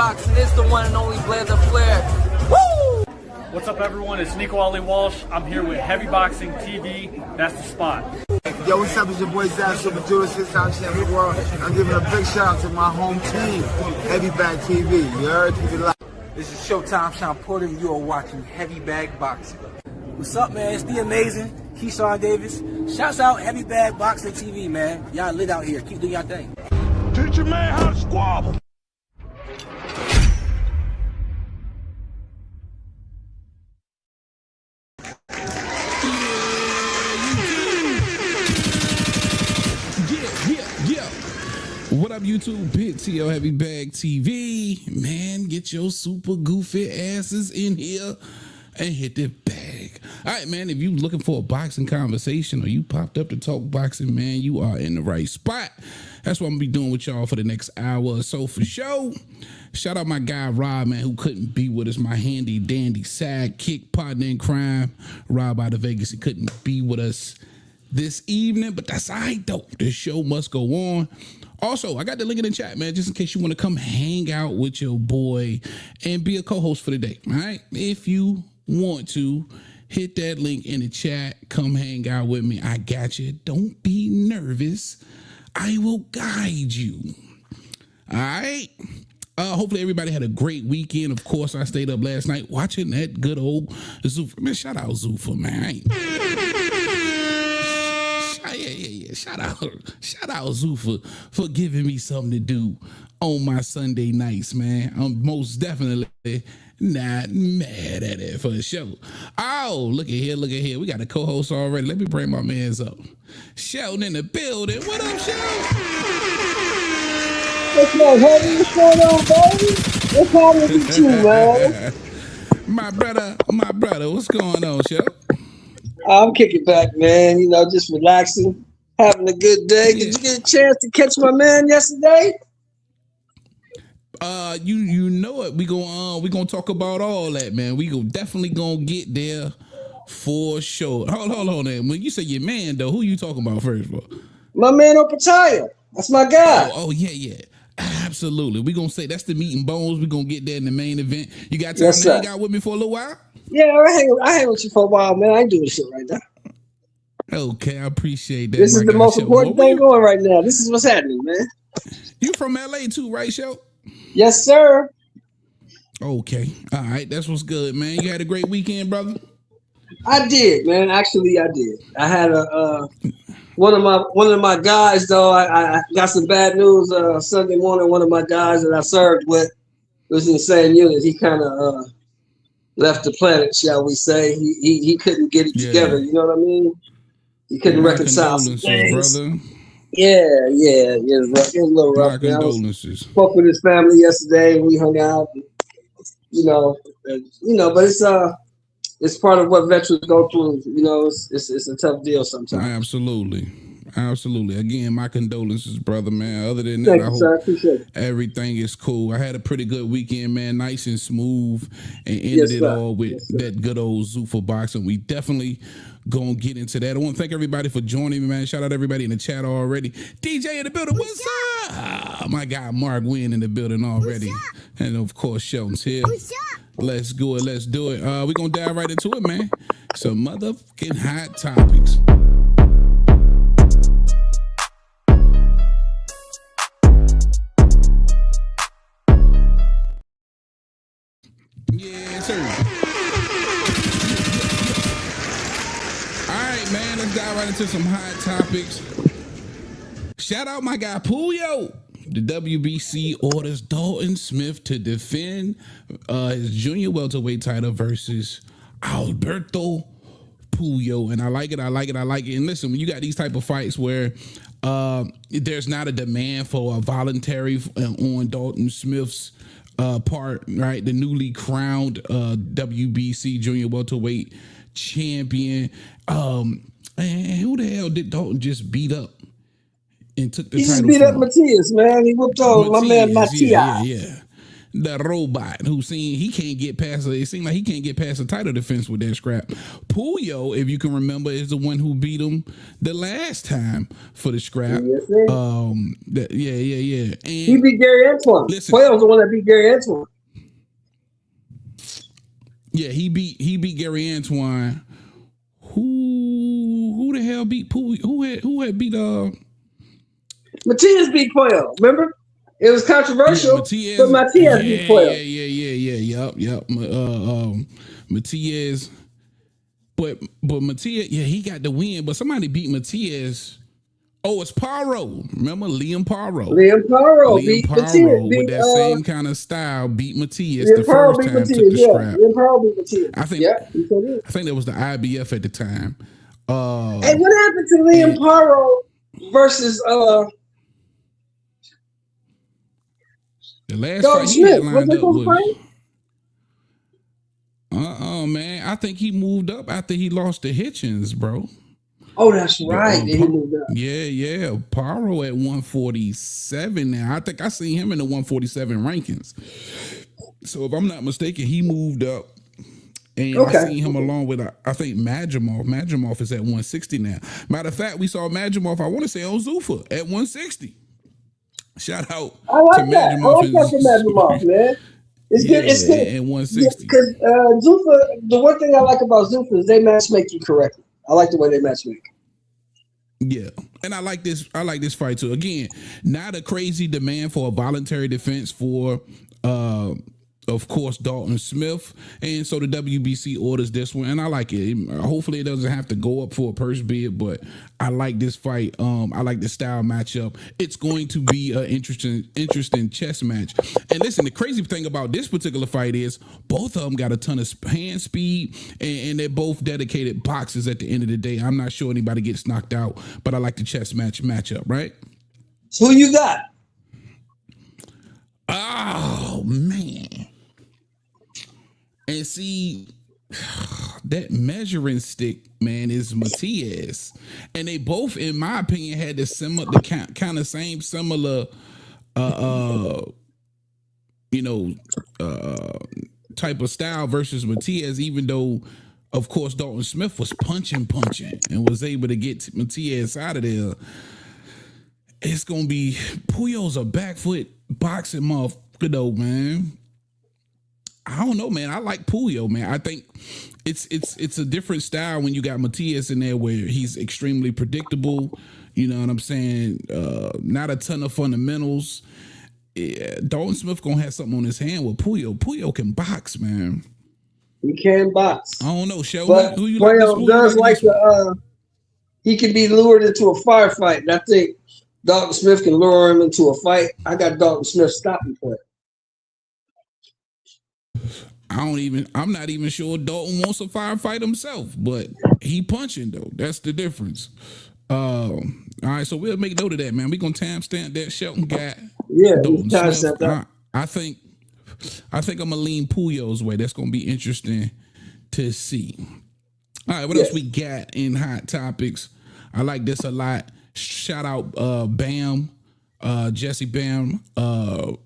boxing. It's the one and only Blair the Flair. Woo! What's up, everyone? It's Nico Ali Walsh. I'm here with Heavy Boxing TV. That's the spot. Yo, what's up? It's your boy Zach, Super Judah, 6-time champion of the world. I'm giving a big shout out to my home team, Heavy Bag TV. You heard? Keep it live. This is Showtime Sean Porter, and you are watching Heavy Bag Boxing. What's up, man? It's the amazing Keyshawn Davis. Shouts out Heavy Bag Boxing TV, man. Y'all lit out here. Keep doing y'all thing. Teach your man how to squabble. What up, YouTube? Big T.O. Heavy Bag TV. Man, get your super goofy asses in here and hit the bag. All right, man, if you looking for a boxing conversation or you popped up to talk boxing, man, you are in the right spot. That's what I'm going to be doing with y'all for the next hour or so for sure. Shout out my guy, Rob, man, who couldn't be with us, my handy dandy sidekick partner in crime. Rob out of Vegas, he couldn't be with us this evening, but that's all right, though. The show must go on. Also, I got the link in the chat, man, just in case you want to come hang out with your boy and be a co-host for the day, all right? If you want to, hit that link in the chat. Come hang out with me. I got you. Don't be nervous. I will guide you. All right? Hopefully everybody had a great weekend. Of course, I stayed up last night watching that good old Zuffa. Man, shout out Zuffa, man. Yeah. Shout out Zuffa for giving me something to do on my Sunday nights, man. I'm most definitely not mad at it for sure. Oh, look at here. We got a co-host already. Let me bring my mans up. Sheldon in the building. What up, Sheldon? What's up, Heavy? What's going on, baby? What's happening with you, man? My brother. What's going on, Sheldon? I'm kicking back, man. You know, just relaxing, having a good day. Yeah. Did you get a chance to catch my man yesterday? You know it. We gonna talk about all that, man. We definitely gonna get there for sure. Hold on, man. When you say your man, though, who you talking about first, bro? My man Opetaia. That's my guy. Oh yeah. Absolutely. We gonna say that's the meat and bones. We gonna get there in the main event. You got time to hang out with me for a little while? Yeah, I hang with you for a while, man. I ain't doing shit right now. Okay, I appreciate that. This is the most important thing going right now. This is what's happening, man. You from LA too, right, Shel? Yes, sir. Okay. All right, that's what's good, man. You had a great weekend, brother? I did, man. Actually, I did. I had one of my guys, though. I got some bad news Sunday morning. One of my guys that I served with was in the same unit. He kind of left the planet, shall we say. He couldn't get it together. You know what I mean? He couldn't reconcile some things. Brother. Yeah. It was a little rough. My condolences. Spoke with his family yesterday. We hung out. But it's part of what veterans go through. You know, it's a tough deal sometimes. Absolutely. Again, my condolences, brother, man. Other than that, I hope everything is cool. I had a pretty good weekend, man. Nice and smooth, and ended it all with that good old Zuffa boxing. We definitely gonna get into that. I want to thank everybody for joining me, man. Shout out everybody in the chat already. DJ in the building. What's up? My guy Mark Wynn in the building already, and of course Shelton's here. Let's go. Let's do it. We're gonna dive right into it, man. Some motherfucking hot topics. Yeah, sir. All right, man. Let's dive right into some hot topics. Shout out my guy Puyo. The WBC orders Dalton Smith to defend his junior welterweight title versus Alberto Puyo. And I like it. And listen, when you got these type of fights where there's not a demand for a voluntary on Dalton Smith's part, right? The newly crowned WBC junior welterweight champion. And who the hell did Dalton just beat up and took the title? He just beat up Matias, man. He whooped on my man Matias. Yeah. the robot who he can't get past it seemed like he can't get past the title defense with that scrap. Puyo, if you can remember, is the one who beat him the last time for the scrap. Yes, sir. Yeah. And he beat Gary Antoine. Listen, Puyo was the one that beat Gary Antoine. Yeah, he beat Gary Antoine. Who the hell beat Puyo? Who had beat Matias beat Puyo, remember? It was controversial, but Matias beat Puyo. Yep. Matias, but Matias, he got the win, but somebody beat Matias. Oh, it's Paro. Remember Liam Paro? Liam Paro beat Matias. With that same kind of style, beat Matias Liam the Paro first beat time Matias, took the scrap. Liam Paro beat Matias. I think that was the IBF at the time. Hey, what happened to Liam Paro versus the last Dalton fight he had Smith? lined up was man. I think he moved up after he lost to Hitchens, bro. Oh, that's right. He moved up. Yeah. Paro at 147 now. I think I seen him in the 147 rankings. So if I'm not mistaken, he moved up. And I seen him along with, I think, Madrimov. Madrimov is at 160 now. Matter of fact, we saw Madrimov, I want to say, on Zuffa at 160. Shout out to Madrimov. I like that for Madrimov, man. It's good. It's good. At 160. Because Zuffa, the one thing I like about Zuffa is they match make you correctly. I like the way they match make. Yeah. And I like this fight too. Again, not a crazy demand for a voluntary defense for of course, Dalton Smith. And so the WBC orders this one, and I like it. Hopefully it doesn't have to go up for a purse bid, but I like this fight. I like the style matchup. It's going to be an interesting chess match. And listen, the crazy thing about this particular fight is both of them got a ton of hand speed, and they're both dedicated boxers at the end of the day. I'm not sure anybody gets knocked out, but I like the chess matchup, right? So who you got? Oh, man. And see, that measuring stick, man, is Matias. And they both, in my opinion, had the kind of same similar, type of style versus Matias, even though, of course, Dalton Smith was punching, and was able to get Matias out of there. It's going to be, Puyo's a back foot boxing motherfucker, though, man. I don't know, man. I like Puyo, man. I think it's a different style when you got Matias in there where he's extremely predictable. You know what I'm saying? Not a ton of fundamentals. Yeah, Dalton Smith gonna have something on his hand with Puyo. Puyo can box, man. He can box. I don't know, Sheldon. But who you Puyo does like to. He can be lured into a firefight, and I think Dalton Smith can lure him into a fight. I got Dalton Smith stopping for it. I'm not even sure Dalton wants a firefight himself, but he punching though. That's the difference. All right, so we'll make note of that, man. We're gonna timestamp that Shelton got. Yeah, Dalton Smith. I think I'm gonna lean Puyo's way. That's gonna be interesting to see. All right, what else we got in hot topics? I like this a lot. Shout out Bam, Jesse Bam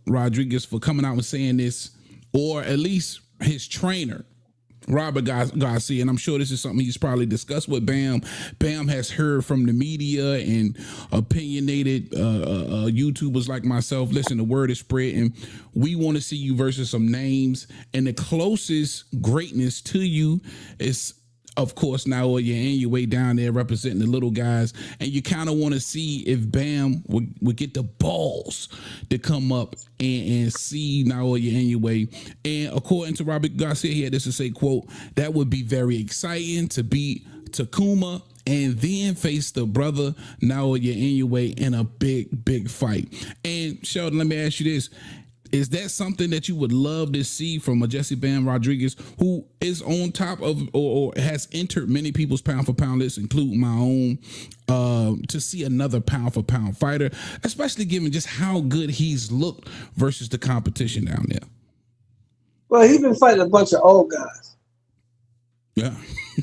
Rodriguez for coming out and saying this, or at least his trainer, Robert Garcia, and I'm sure this is something he's probably discussed with Bam. Bam has heard from the media and opinionated YouTubers like myself. Listen, the word is spread, and we want to see you versus some names. And the closest greatness to you is, of course, now you're in your way down there representing the little guys, and you kind of want to see if Bam would get the balls to come up and see Naoya Inoue. And according to Robert Garcia, he had this to say, quote, "That would be very exciting to beat Takuma and then face the brother Naoya Inoue in a big fight." And Sheldon, let me ask you this. Is that something that you would love to see from a Jesse Bam Rodriguez, who is on top of or has entered many people's pound for pound lists, including my own, to see another pound for pound fighter, especially given just how good he's looked versus the competition down there? Well, he's been fighting a bunch of old guys. Yeah.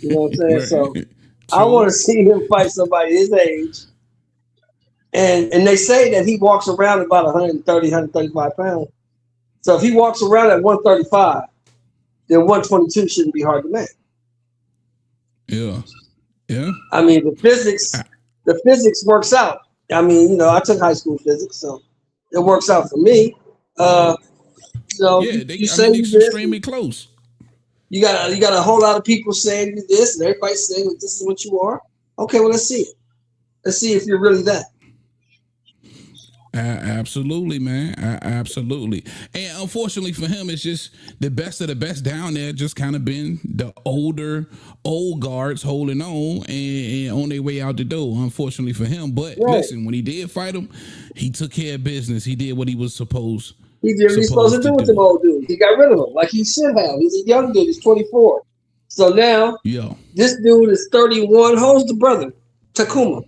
You know what I'm saying? Right. So I want to see him fight somebody his age. And they say that he walks around about 130, 135 pounds. So if he walks around at 135, then 122 shouldn't be hard to make. Yeah. Yeah. I mean, the physics works out. I mean, you know, I took high school physics, so it works out for me. You know, Yeah, you say it's this, extremely close. you got a whole lot of people saying you this, and everybody's saying that this is what you are. Okay, well, let's see it. Let's see if you're really that. Absolutely, man. Absolutely. And unfortunately for him, it's just the best of the best down there. Just kind of been the old guards holding on and on their way out the door. Unfortunately for him, but listen, when he did fight him, he took care of business. He did what he was supposed. He did what he's supposed to do with them old dudes. He got rid of them like he should have. He's a young dude. He's 24. So now, this dude is 31. How's the brother? Takuma.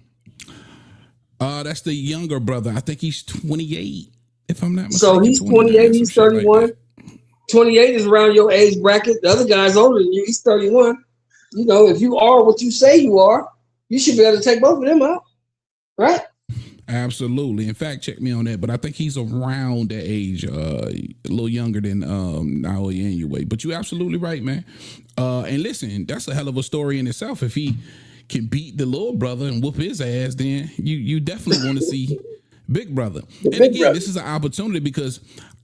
That's the younger brother. I think he's 28, if I'm not mistaken. So he's 28, he's 31. Like 28 is around your age bracket. The other guy's older than you. He's 31. You know, if you are what you say you are, you should be able to take both of them out. Right? Absolutely. In fact, check me on that. But I think he's around that age, a little younger than Naoya anyway. But you're absolutely right, man. And listen, that's a hell of a story in itself. If he can beat the little brother and whoop his ass, then you definitely want to see Big Brother. And again, this is an opportunity because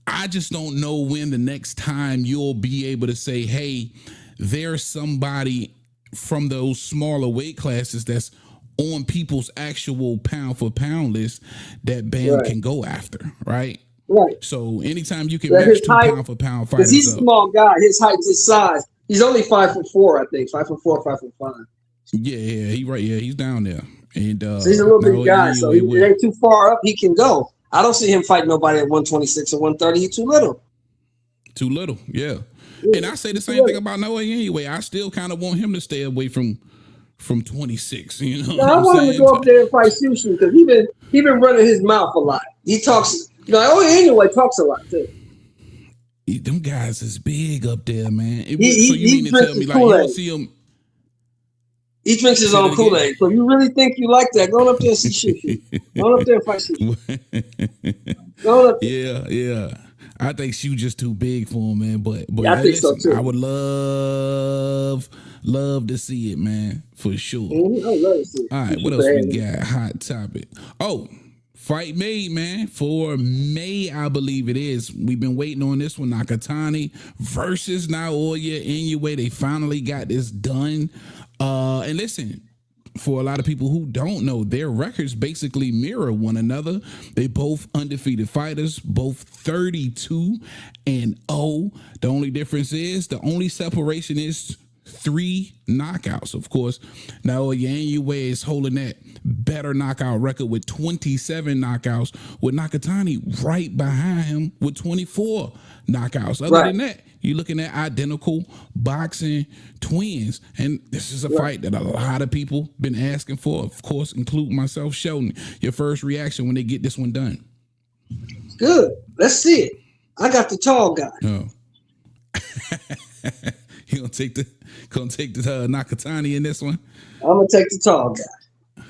I just don't know when the next time you'll be able to say, hey, there's somebody from those smaller weight classes that's on people's actual pound for pound list that Bam can go after, right? Right. So anytime you can match two pound for pound fighters, he's a small guy, his height, his size. He's only 5'4", I think, 5'4", 5'5". Yeah, he's down there, and so he's a little big guy. So he ain't too far up. He can go. I don't see him fighting nobody at 126 or 130. He's too little. Too little, yeah. And I say the same thing about Noah anyway. I still kind of want him to stay away from 26. You know, I want him to go up there and fight Shushu because he been running his mouth a lot. He talks. Anyway, talks a lot too. Them guys is big up there, man. So you mean to tell me like you don't see him? He drinks his own Kool-Aid. So you really think you like that? Go up there and see Shushu. Go up there and fight Shushu. Go up there. Yeah. I think Shu just too big for him, man. But I think so too. I would love to see it, man, for sure. Mm-hmm. I love to see it. All right, what else we got? Hot topic. Oh, fight made, man, for May, I believe it is. We've been waiting on this one. Nakatani versus Naoya Inoue. They finally got this done. And listen, for a lot of people who don't know, their records basically mirror one another. They both undefeated fighters, both 32-0. The only difference is, the only separation is 3 knockouts. Of course, Naoya Inoue is holding that better knockout record with 27 knockouts, with Nakatani right behind him with 24 knockouts. Other than that, you're looking at identical boxing twins. And this is a fight that a lot of people been asking for, of course, including myself. Sheldon, your first reaction when they get this one done? Good. Let's see it. I got the tall guy. Oh. You gonna take the Nakatani in this one? I'm gonna take the tall guy.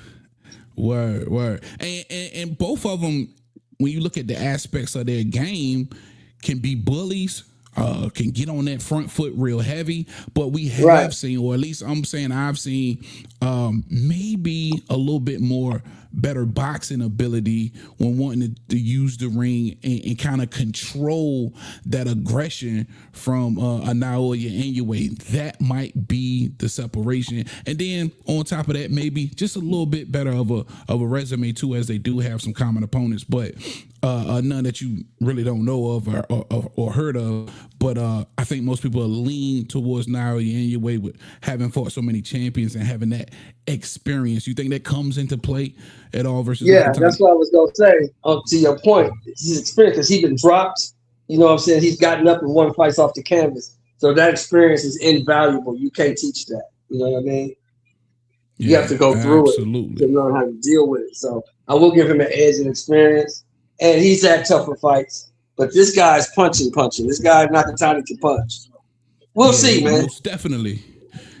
Word. And both of them, when you look at the aspects of their game, can be bullies, can get on that front foot real heavy. But we have seen, or at least I'm saying I've seen, maybe a little bit more better boxing ability when wanting to use the ring and kind of control that aggression from a Naoya Inoue. That might be the separation. And then on top of that, maybe just a little bit better of a resume too, as they do have some common opponents, but none that you really don't know of or heard of. But I think most people lean towards Naoya Inoue with having fought so many champions and having that experience. You think that comes into play at all versus? Yeah, that's what I was gonna say. To your point, his experience, because he's been dropped. You know what I'm saying? He's gotten up and won fights off the canvas. So that experience is invaluable. You can't teach that. You know what I mean? You have to go through it to learn how to deal with it. So I will give him an edge in experience. And he's had tougher fights. But this guy's punching. This guy Nakatani can punch. We'll see, man.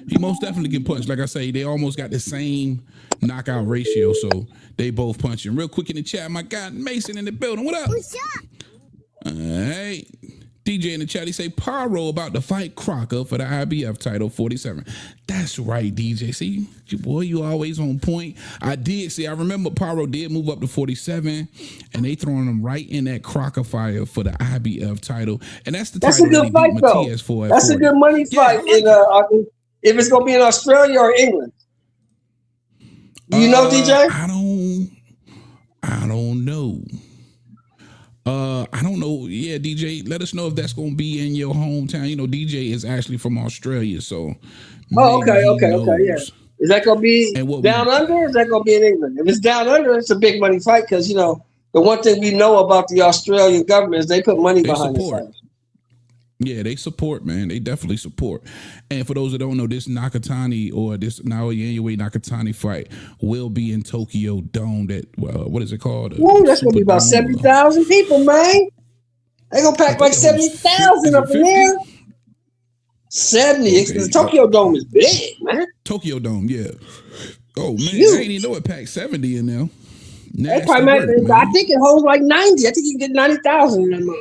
He most definitely can punch. Like I say, they almost got the same knockout ratio, so they both punching. Real quick in the chat, my guy Mason in the building. What up? What's up? All right. DJ in the chat, he say Pyro about to fight Crocker for the IBF title 47. That's right, DJ. See, boy, you always on point. I remember Pyro did move up to 47, and they throwing him right in that Crocker fire for the IBF title. And that's the That's title a good fight, though. Matias for. That's 40. a good money fight. If it's gonna be in Australia or England. Do you know, DJ? I don't know. I don't know. Yeah, DJ, let us know if that's going to be in your hometown. You know, DJ is actually from Australia, so. Okay, yeah. Is that going to be down under, or is that going to be in England? If it's down under, it's a big money fight because, you know, the one thing we know about the Australian government is they put money behind it. Yeah, they support, man. They definitely support. And for those that don't know, this Nakatani or this Naoya Inoue Nakatani fight will be in Tokyo Dome. What is it called? Ooh, that's going to be about 70,000 people, man. They're going to pack like 70,000 up in there. 70. Okay. Tokyo Dome is big, man. Tokyo Dome, yeah. Oh, man. Huge. I didn't even know it packed 70 in there. I think it holds like 90. I think you can get 90,000 in there.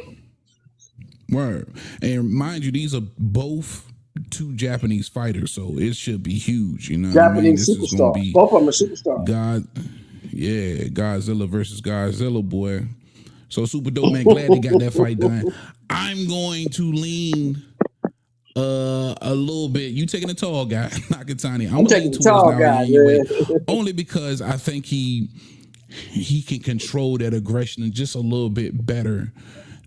Word. And mind you, these are both two Japanese fighters, so it should be huge. You know, Japanese superstar. Both of them are superstars. Godzilla versus Godzilla, boy. So super dope, man. Glad they got that fight done. I'm going to lean a little bit. You taking the tall guy, Nakatani. I'm taking the tall guy, only because I think he can control that aggression just a little bit better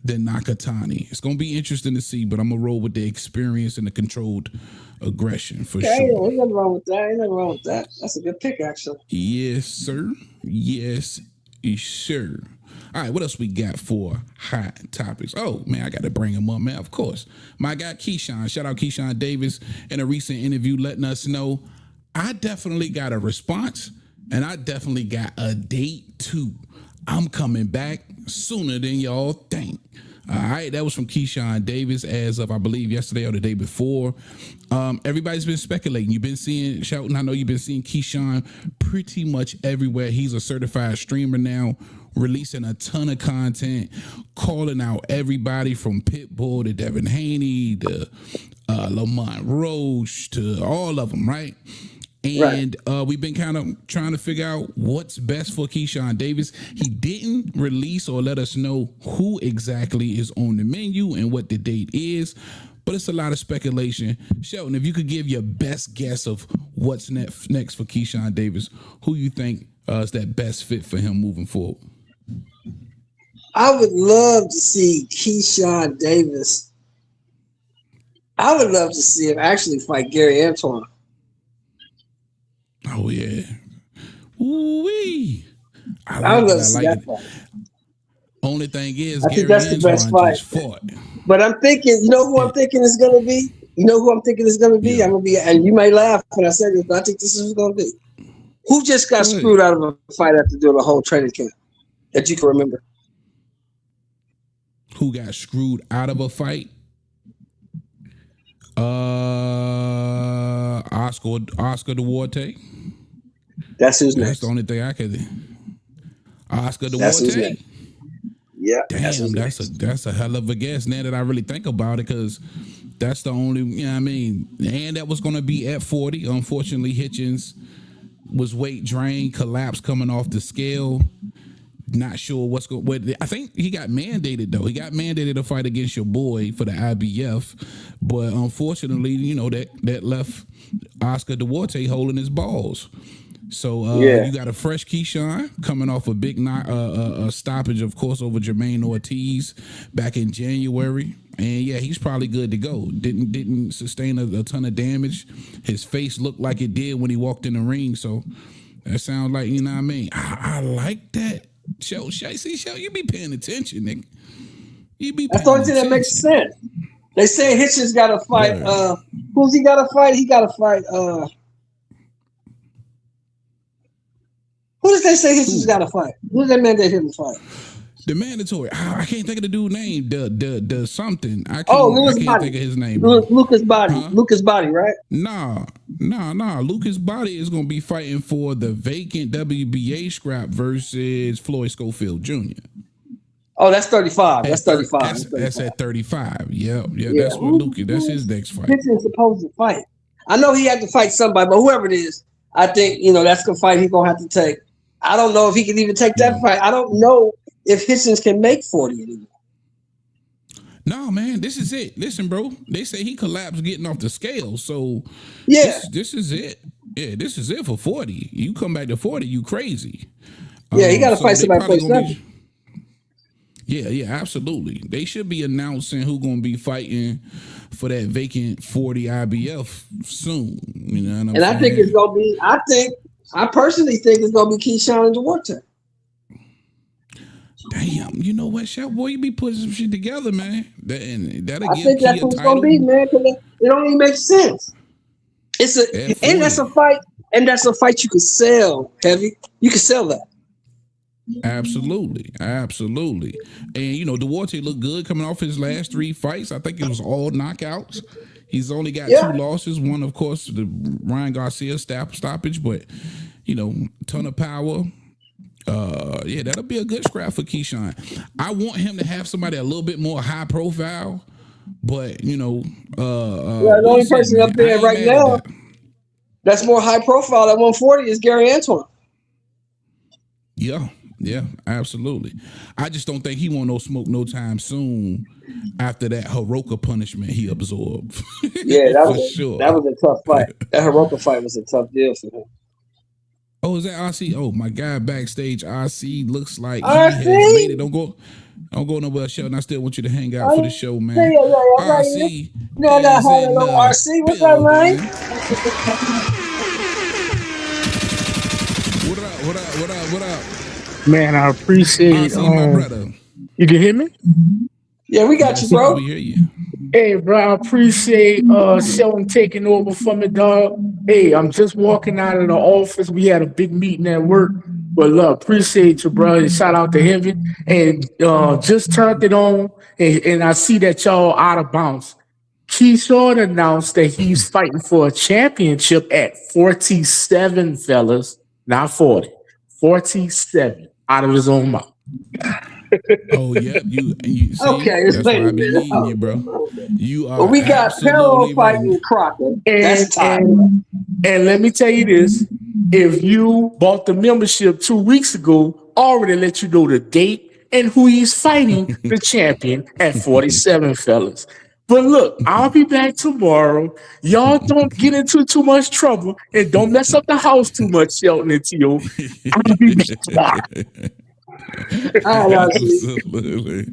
than Nakatani. It's going to be interesting to see, but I'm going to roll with the experience and the controlled aggression for sure. Ain't nothing wrong with that. That's a good pick, actually. Yes, sir. Yes, sir. All right, what else we got for hot topics? Oh, man, I got to bring him up, man. Of course. My guy, Keyshawn. Shout out Keyshawn Davis in a recent interview letting us know I definitely got a response and I definitely got a date, too. I'm coming back sooner than y'all think. All right, that was from Keyshawn Davis as of, I believe, yesterday or the day before. Everybody's been speculating. You've been seeing, Shelton, I know you've been seeing Keyshawn pretty much everywhere. He's a certified streamer now, releasing a ton of content, calling out everybody from Pitbull to Devin Haney to Lamont Roche to all of them, right? And we've been kind of trying to figure out what's best for Keyshawn Davis. He didn't release or let us know who exactly is on the menu and what the date is, but it's a lot of speculation. Shelton, if you could give your best guess of what's next for Keyshawn Davis, who you think is that best fit for him moving forward? I would love to see Keyshawn Davis. I would love to see him actually fight Gary Antoine. Oh, yeah. Ooh-wee. I would love to see that fight. Only thing is, I think that's the best fight. But I'm thinking, you know who I'm thinking is going to be? Yeah. I'm going to be, and you may laugh when I say this, but I think this is going to be. Who just got screwed out of a fight after doing a whole training camp that you can remember? Who got screwed out of a fight? Oscar Duarte. That's his name. That's the only thing I could. Oscar Duarte. That's his name. Yeah. Damn, that's a hell of a guess. Now that I really think about it, because that's the only. You know what I mean, and that was going to be at 40. Unfortunately, Hitchens was weight drain, collapsed coming off the scale. Not sure what's going. I think he got mandated though. He got mandated to fight against your boy for the IBF, but unfortunately, you know that left Oscar Duarte holding his balls. So you got a fresh Keyshawn coming off a big stoppage, of course, over Jermaine Ortiz back in January, and yeah, he's probably good to go. Didn't sustain a ton of damage. His face looked like it did when he walked in the ring. So that sounds like, you know what I mean. I like that. Show, you be paying attention, nigga. That's the only thing that makes sense. They say Hitchens got to fight. Who's he got to fight? He got to fight. Who does they say Hitchens got to fight? Who does that mandate him to fight? The mandatory. I can't think of the dude's name. The something. I can't think of his name. Lucas Body. Huh? Lucas Body, right? Nah. Lucas Body is going to be fighting for the vacant WBA scrap versus Floyd Schofield Jr. Oh, that's 35. That's 35. That's at 35. Yeah. Yeah. That's what Luke. That's his next fight. Hitchens supposed to fight. I know he had to fight somebody, but whoever it is, I think that's the fight he's gonna have to take. I don't know if he can even take that fight. I don't know if Hitchens can make 40 anymore. No, man, this is it. Listen, bro. They say he collapsed getting off the scale. So this is it. Yeah, this is it for 40. You come back to 40, you crazy. Yeah, he got to fight somebody for 7. Yeah, absolutely. They should be announcing who's going to be fighting for that vacant 40 IBF soon. You know what I'm saying? I think it's going to be. I personally think it's going to be Keyshawn and Duarte. Damn, you know what, Chef Boy, you be putting some shit together, man. I think that's what it's going to be, man. Because it don't even make sense. That's a fight, and that's a fight you can sell, Heavy. You can sell that. Absolutely. And Duarte looked good coming off his last 3 fights. I think it was all knockouts. He's only got 2 losses. One, of course, the Ryan Garcia stoppage, but ton of power. That'll be a good scrap for Keyshawn. I want him to have somebody a little bit more high profile, but the only person up there right now that's more high profile at 140 is Gary Antoine. Yeah, absolutely. I just don't think he won't no smoke no time soon after that Hiroka punishment he absorbed. Yeah, that was a tough fight. That Hiroka fight was a tough deal for him. Oh, is that RC? Oh, my guy backstage, RC, looks like RC? he has made it. Don't go nowhere, Sheldon. I still want you to hang out for the show, man. RC. No, RC. What's up, man? What up? Man, I appreciate my brother. You can hear me? Yeah, we got you, bro. We hear you. Hey, bro, I appreciate Sheldon taking over from me, dog. Hey, I'm just walking out of the office. We had a big meeting at work. But appreciate you, bro. And shout out to Heavy. And just turned it on, and I see that y'all out of bounds. Keyshawn announced that he's fighting for a championship at 47, fellas, not 40. 47 out of his own mouth. Oh yeah, you see, okay, that's why I've been needing you, bro. You are. But we got Peril fighting Crocker. That's time. And let me tell you this: if you bought the membership 2 weeks ago, already let you know the date and who he's fighting the champion at 47, fellas. But look, I'll be back tomorrow. Y'all don't get into too much trouble and don't mess up the house too much, Shelton and T.O. I'll be back tomorrow. Absolutely.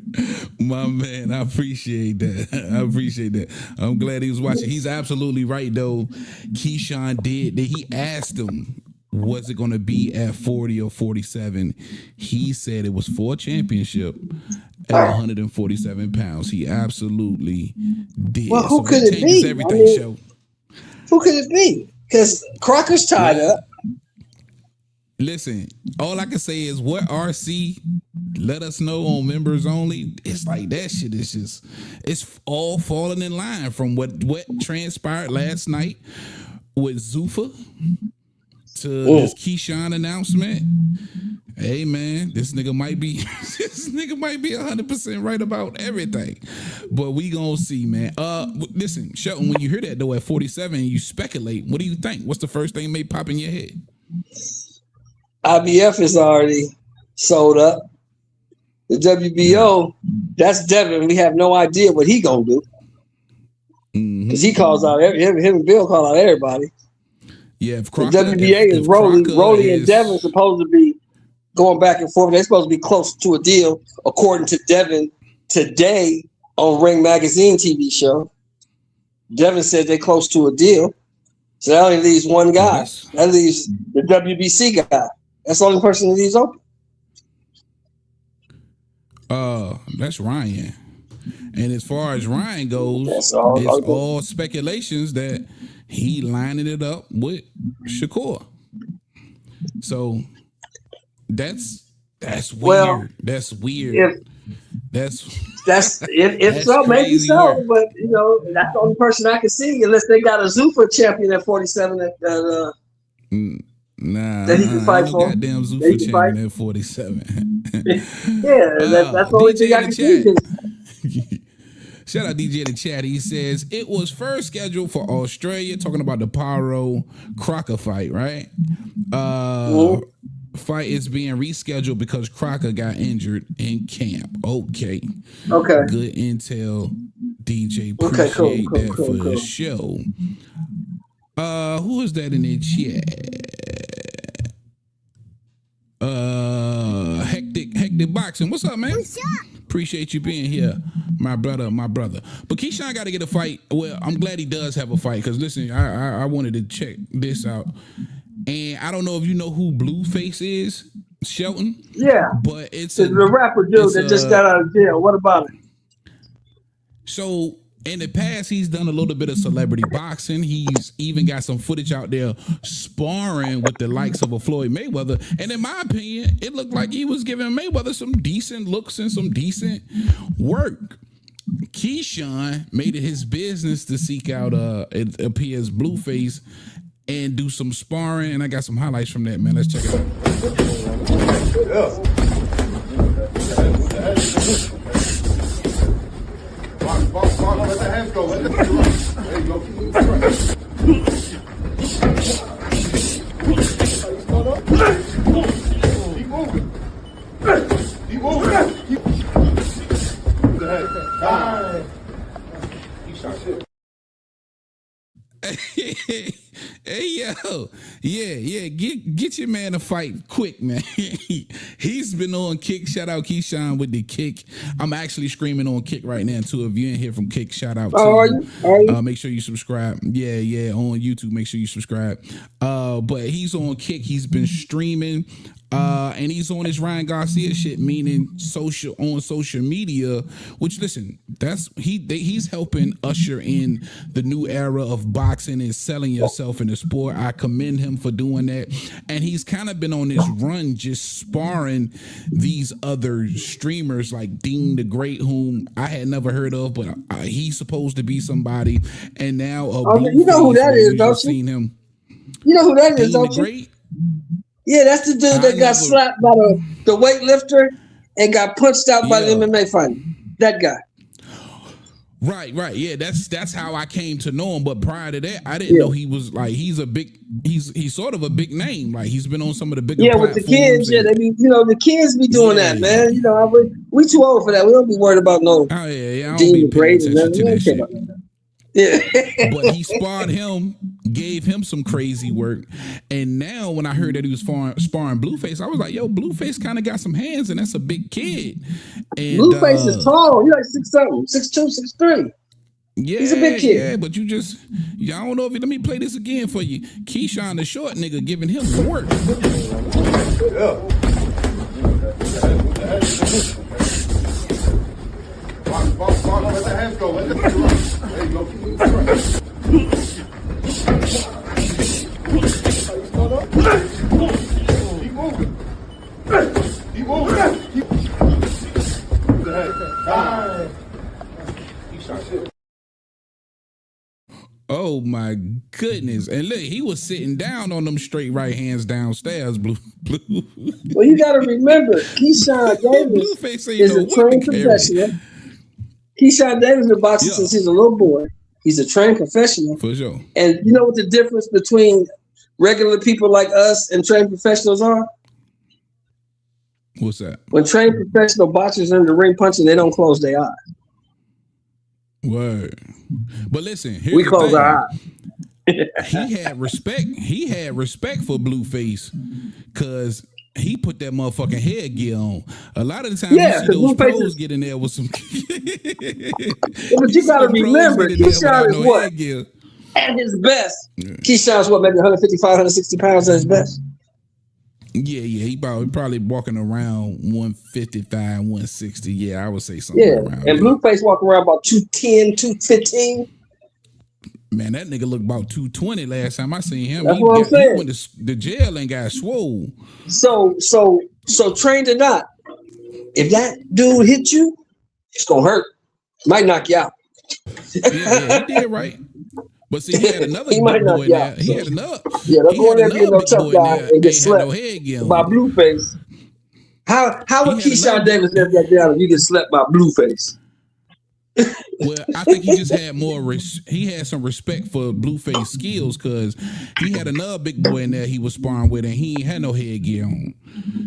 My man, I appreciate that. I'm glad he was watching. He's absolutely right, though. Keyshawn did. He asked him, was it going to be at 40 or 47? He said it was for a championship at 147 pounds. He absolutely did. Well, who could it be? Who could it be? Because Crocker's tied up. Listen, all I can say is what RC let us know on members only. It's like that shit is just, it's all falling in line from what transpired last night with Zuffa to this Keyshawn announcement. Hey man, this nigga might be 100% right about everything. But we gonna see, man. Listen, Shelton, when you hear that though at 47, you speculate. What do you think? What's the first thing may pop in your head? IBF is already sold up. The WBO, that's Devin. We have no idea what he gonna do because he calls out him and Bill call out everybody. Yeah, if the WBA is Rolly and Devin supposed to be going back and forth. They're supposed to be close to a deal, according to Devin today on Ring Magazine TV show. Devin said they're close to a deal, so that only leaves one guy. That leaves the WBC guy. That's the only person that leaves open. That's Ryan. And as far as Ryan goes, it's all speculations that he lining it up with Shakur. So that's weird. Well, that's weird. If so, maybe so. Weird. But that's the only person I can see, unless they got a Zuffa champion at 47 that he can fight for. Goddamn Zuffa champion at 47. That's the only thing I can see. Shout out DJ in the chat. He says it was first scheduled for Australia, talking about the Pyro Crocker fight, right? Fight is being rescheduled because Crocker got injured in camp. Okay. Good intel, DJ. Appreciate that for the show. Who is that in the chat? Hectic Boxing. What's up, man? Appreciate you being here, my brother. But Keyshawn got to get a fight. Well, I'm glad he does have a fight because listen, I wanted to check this out, and I don't know if you know who Blueface is, Shelton. Yeah, but it's the rapper dude that just got out of jail. What about it? So in the past, he's done a little bit of celebrity boxing. He's even got some footage out there sparring with the likes of a Floyd Mayweather. And in my opinion, it looked like he was giving Mayweather some decent looks and some decent work. Keyshawn made it his business to seek out, it appears, Blueface and do some sparring. And I got some highlights from that, man. Let's check it out. Box, let the hands go. There you go. Keep moving. Keep moving. Hey yo, yeah, get your man a fight quick, man. He's been on Kick. Shout out Keyshawn with the Kick. I'm actually screaming on Kick right now too. If you ain't hear from Kick, shout out to you. Make sure you subscribe. Yeah, on YouTube. Make sure you subscribe. But he's on Kick. He's been streaming. And he's on his Ryan Garcia shit, meaning on social media. Which listen, he's helping usher in the new era of boxing and selling yourself in the sport. I commend him for doing that. And he's kind of been on this run, just sparring these other streamers like Dean the Great, whom I had never heard of, but he's supposed to be somebody. And now, you know who that is, don't you? Seen him. You know who that is, Dean don't the you? Great? Yeah, that's the dude that got slapped by the weightlifter and got punched out by the MMA fighter. That guy. Right. Yeah, that's how I came to know him. But prior to that, I didn't know he was like he's sort of a big name. Like he's been on some of the bigger with the kids. Yeah, they be, the kids be doing that, man. We too old for that. We don't be worried about no. Oh yeah. I don't Dean be paying attention attention to that shit. Yeah. But he sparred him, gave him some crazy work, and now when I heard that he was sparring Blueface, I was like, "Yo, Blueface kind of got some hands, and that's a big kid." And Blueface is tall. He's like 6'7", 6'2", 6'3". Yeah, he's a big kid. Yeah, but I don't know if let me play this again for you. Keyshawn, the short nigga, giving him work. Box, let the hands go. There you go. Keep moving. Keep moving. Oh my goodness. And look, he was sitting down on them straight right hands downstairs, Blue. Well, you got to remember, Keyshawn Davis is a trained professional. Keyshawn Davis has been boxing since he's a little boy. He's a trained professional. For sure. And you know what the difference between regular people like us and trained professionals are? What's that? When trained professional boxers are in the ring punching, they don't close their eyes. Word. But listen, we close our eyes. He had respect for Blueface because he put that motherfucking headgear on. A lot of the time, you see those pros get in there with some. But you got to remember, Keyshawn is what? Headgear. At his best. Yeah. Keyshawn's what, maybe 155, 160 pounds at his best? Yeah. He probably walking around 155, 160. Yeah, I would say something around and Blueface walking around about 210, 215. Man, that nigga looked about 220 last time I seen him. That's what I'm saying. He went to the jail and got swole. So trained or not, if that dude hit you, it's gonna hurt. Might knock you out. Yeah, he did right. But see, he had another he might knock you out. He had another. Yeah, don't go in there being no tough guy and get slapped no by Blueface. How would He had Keyshawn another- Davis let that down if you get slept by Blueface? Well, I think he just had he had some respect for Blueface skills because he had another big boy in there he was sparring with, and he ain't had no headgear on.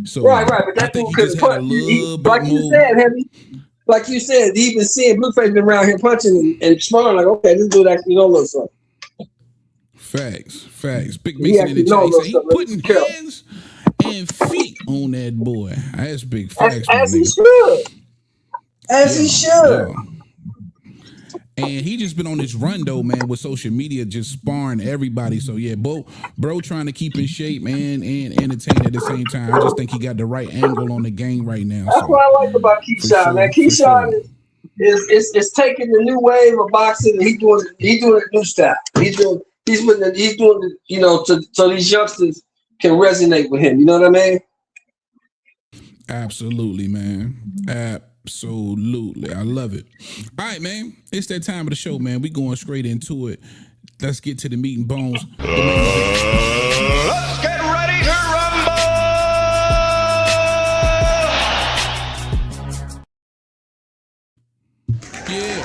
So Right, but I that think dude he just couldn't had a punch. little bit Like more. you said, Heavy. Like you said, he been seeing Blueface been around here punching and sparring. Like, okay, this dude actually know a little something. Facts. Big He Mason in the actually know a chat. He little said he something. putting Careful. hands and feet on that boy. That's big facts, As my he nigga. should. As he should. Yeah. And he just been on this run though, man, with social media just sparring everybody. So yeah, bro trying to keep in shape, man, and entertain at the same time. I just think he got the right angle on the game right now. That's So, what I like about Keyshawn, man. Keyshawn is taking the new wave of boxing and he's doing it new style. He's doing it, you know, so these youngsters can resonate with him. You know what I mean? Absolutely, man. Absolutely. I love it. All right, man. It's that time of the show, man. We going straight into it. Let's get to the meat and bones. Let's get ready to rumble! Yeah.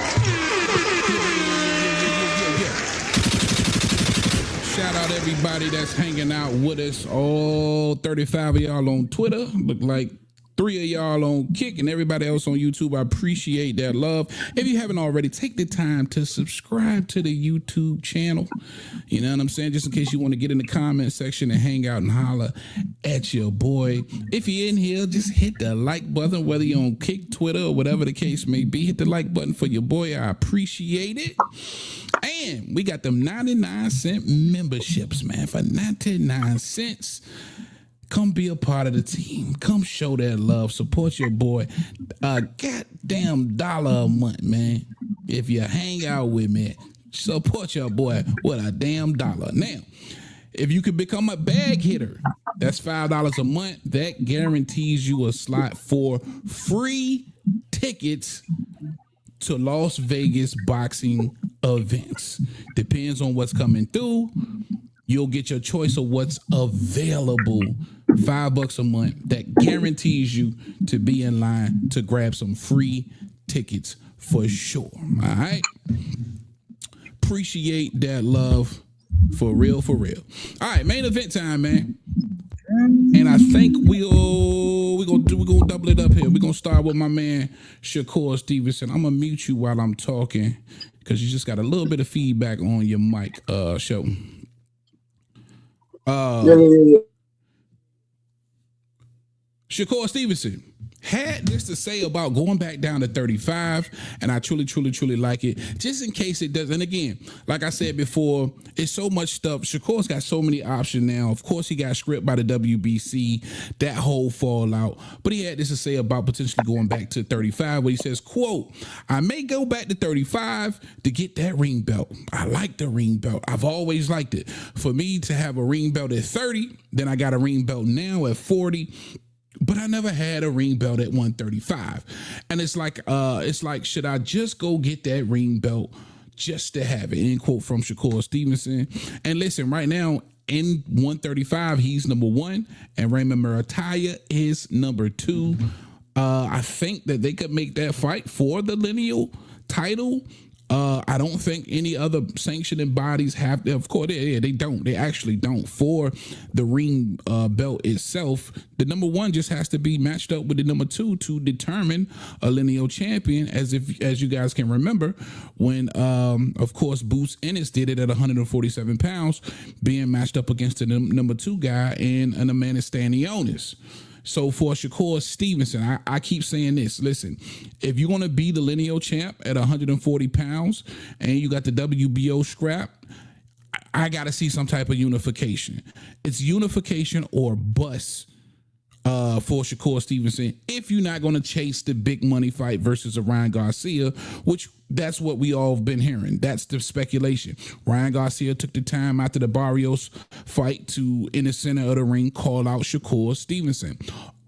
Shout out everybody that's hanging out with us. All 35 of y'all on Twitter. Look like 3 of y'all on Kick and everybody else on YouTube. I appreciate that love. If you haven't already, take the time to subscribe to the YouTube channel. You know what I'm saying? Just in case you want to get in the comment section and hang out and holler at your boy. If you're in here, just hit the like button, whether you're on Kick, Twitter, or whatever the case may be. Hit the like button for your boy. I appreciate it. And we got them 99-cent memberships, man. For 99 cents. Come be a part of the team. Come show that love. Support your boy. A goddamn $1 a month, man. If you hang out with me, support your boy with a damn $1. Now, if you could become a bag hitter, that's $5 a month. That guarantees you a slot for free tickets to Las Vegas boxing events. Depends on what's coming through. You'll get your choice of what's available. $5 a month. That guarantees you to be in line to grab some free tickets for sure. All right. Appreciate that love for real, for real. All right, main event time, man. And I think we're gonna double it up here. We're gonna start with my man Shakur Stevenson. I'm gonna mute you while I'm talking because you just got a little bit of feedback on your mic, show. Yeah. Shakur Stevenson had this to say about going back down to 35, and I truly like it. Just in case it doesn't. And again, like I said before, it's so much stuff. Shakur's got so many options now. Of course, he got script by the WBC, that whole fallout. But he had this to say about potentially going back to 35, where he says, quote, I may go back to 35 to get that ring belt. I like the ring belt. I've always liked it. For me to have a ring belt at 30, then I got a ring belt now at 40. But I never had a ring belt at 135. And it's like, should I just go get that ring belt just to have it? End quote from Shakur Stevenson. And listen, right now in 135, he's number 1, and Raymond Murataya is number 2. I think that they could make that fight for the lineal title. I don't think any other sanctioning bodies have. Of course, they don't. They actually don't. For the ring belt itself, the number 1 just has to be matched up with the number 2 to determine a lineal champion. As you guys can remember, when of course Boots Ennis did it at 147 pounds, being matched up against the number 2 guy and Amanda Stanionis. So for Shakur Stevenson, I keep saying this. Listen, if you're going to be the lineal champ at 140 pounds and you got the WBO scrap, I got to see some type of unification. It's unification or bust for Shakur Stevenson if you're not going to chase the big money fight versus a Ryan Garcia, which that's what we all have been hearing. That's the speculation. Ryan Garcia took the time after the Barrios fight to, in the center of the ring, call out Shakur Stevenson.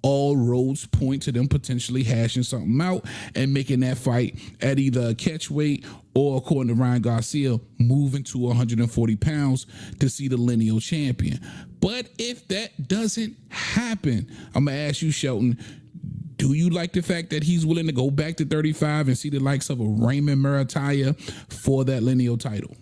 All roads point to them potentially hashing something out and making that fight at either a catch weight or, according to Ryan Garcia, moving to 140 pounds to see the lineal champion. But if that doesn't happen, I'm going to ask you, Shelton, Do you like the fact that he's willing to go back to 35 and see the likes of a Raymond Murataya for that lineal title?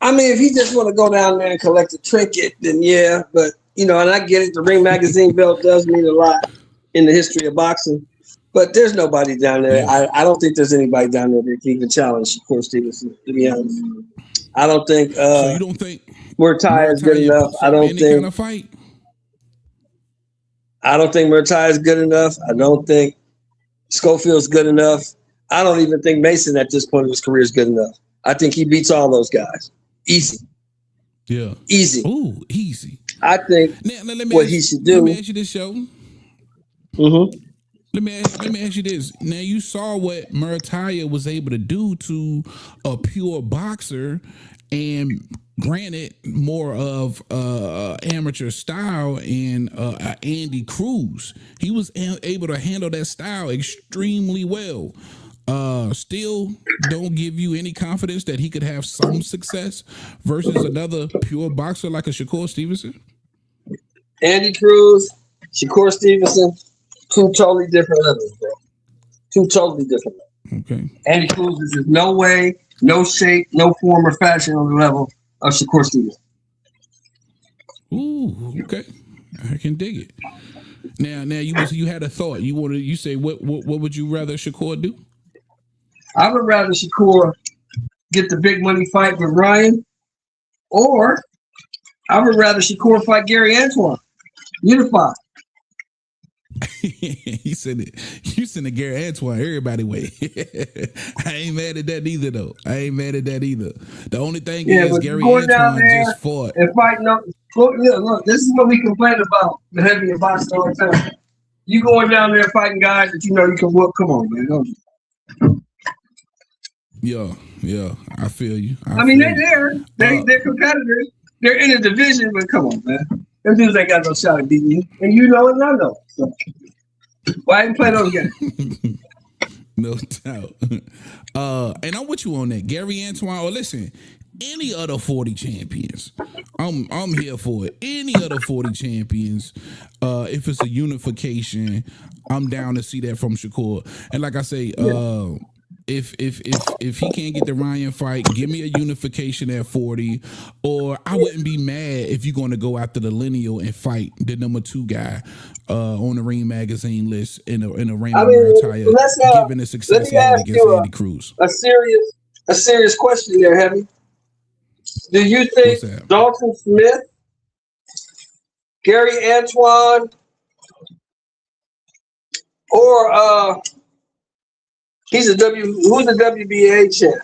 I mean, if he just want to go down there and collect a trinket, then yeah. But, you know, and I get it. The Ring Magazine belt does mean a lot in the history of boxing. But there's nobody down there. I don't think there's anybody down there that can even challenge Shakur Stevenson, to be honest. I don't think so you don't think Murataya is good enough. I don't think kind of fight. I don't think Murataya is good enough. I don't think Schofield's good enough. I don't even think Mason at this point of his career is good enough. I think he beats all those guys. Easy. Yeah. Easy. Ooh, easy. I think now, what he should do. Let me ask you this, show. Mm-hmm. Let me ask you this. Now, you saw what Murataya was able to do to a pure boxer, and granted, more of amateur style in Andy Cruz. He was able to handle that style extremely well. Still don't give you any confidence that he could have some success versus another pure boxer like a Shakur Stevenson? Andy Cruz, Shakur Stevenson, two totally different levels, bro. Two totally different levels. Okay. Andy Cruz is in no way, no shape, no form or fashion on the level of Shakur Stevenson. Ooh, okay. I can dig it. Now you had a thought. You say what would you rather Shakur do? I would rather Shakur get the big money fight with Ryan, or I would rather Shakur fight Gary Antoine. Unified. You send the Gary Antoine everybody way. I ain't mad at that either, though. The only thing is Gary Antoine just fought. And fighting up. Look, this is what we complain about the heavy and boxing all the time. You going down there fighting guys that you know you can whoop. Come on, man. Don't you? Yeah, I feel you. I mean, they're there. They're competitors. They're in a division, but come on, man. Them dudes ain't got no shot at beating you. And you know it, and I know it. So, why didn't play those games? No doubt. And I'm with you on that. Gary Antoine, or listen, any other 40 champions. I'm here for it. Any other 40 champions, if it's a unification, I'm down to see that from Shakur. And like I say, if he can't get the Ryan fight, give me a unification at 40. Or I wouldn't be mad if you're going to go after the lineal and fight the number 2 guy on the Ring Magazine list in a Raymond Murataya, given the success he had against Andy Cruz. A serious question there, Heavy. Do you think Dalton Smith, Gary Antoine, or who's the WBA champ?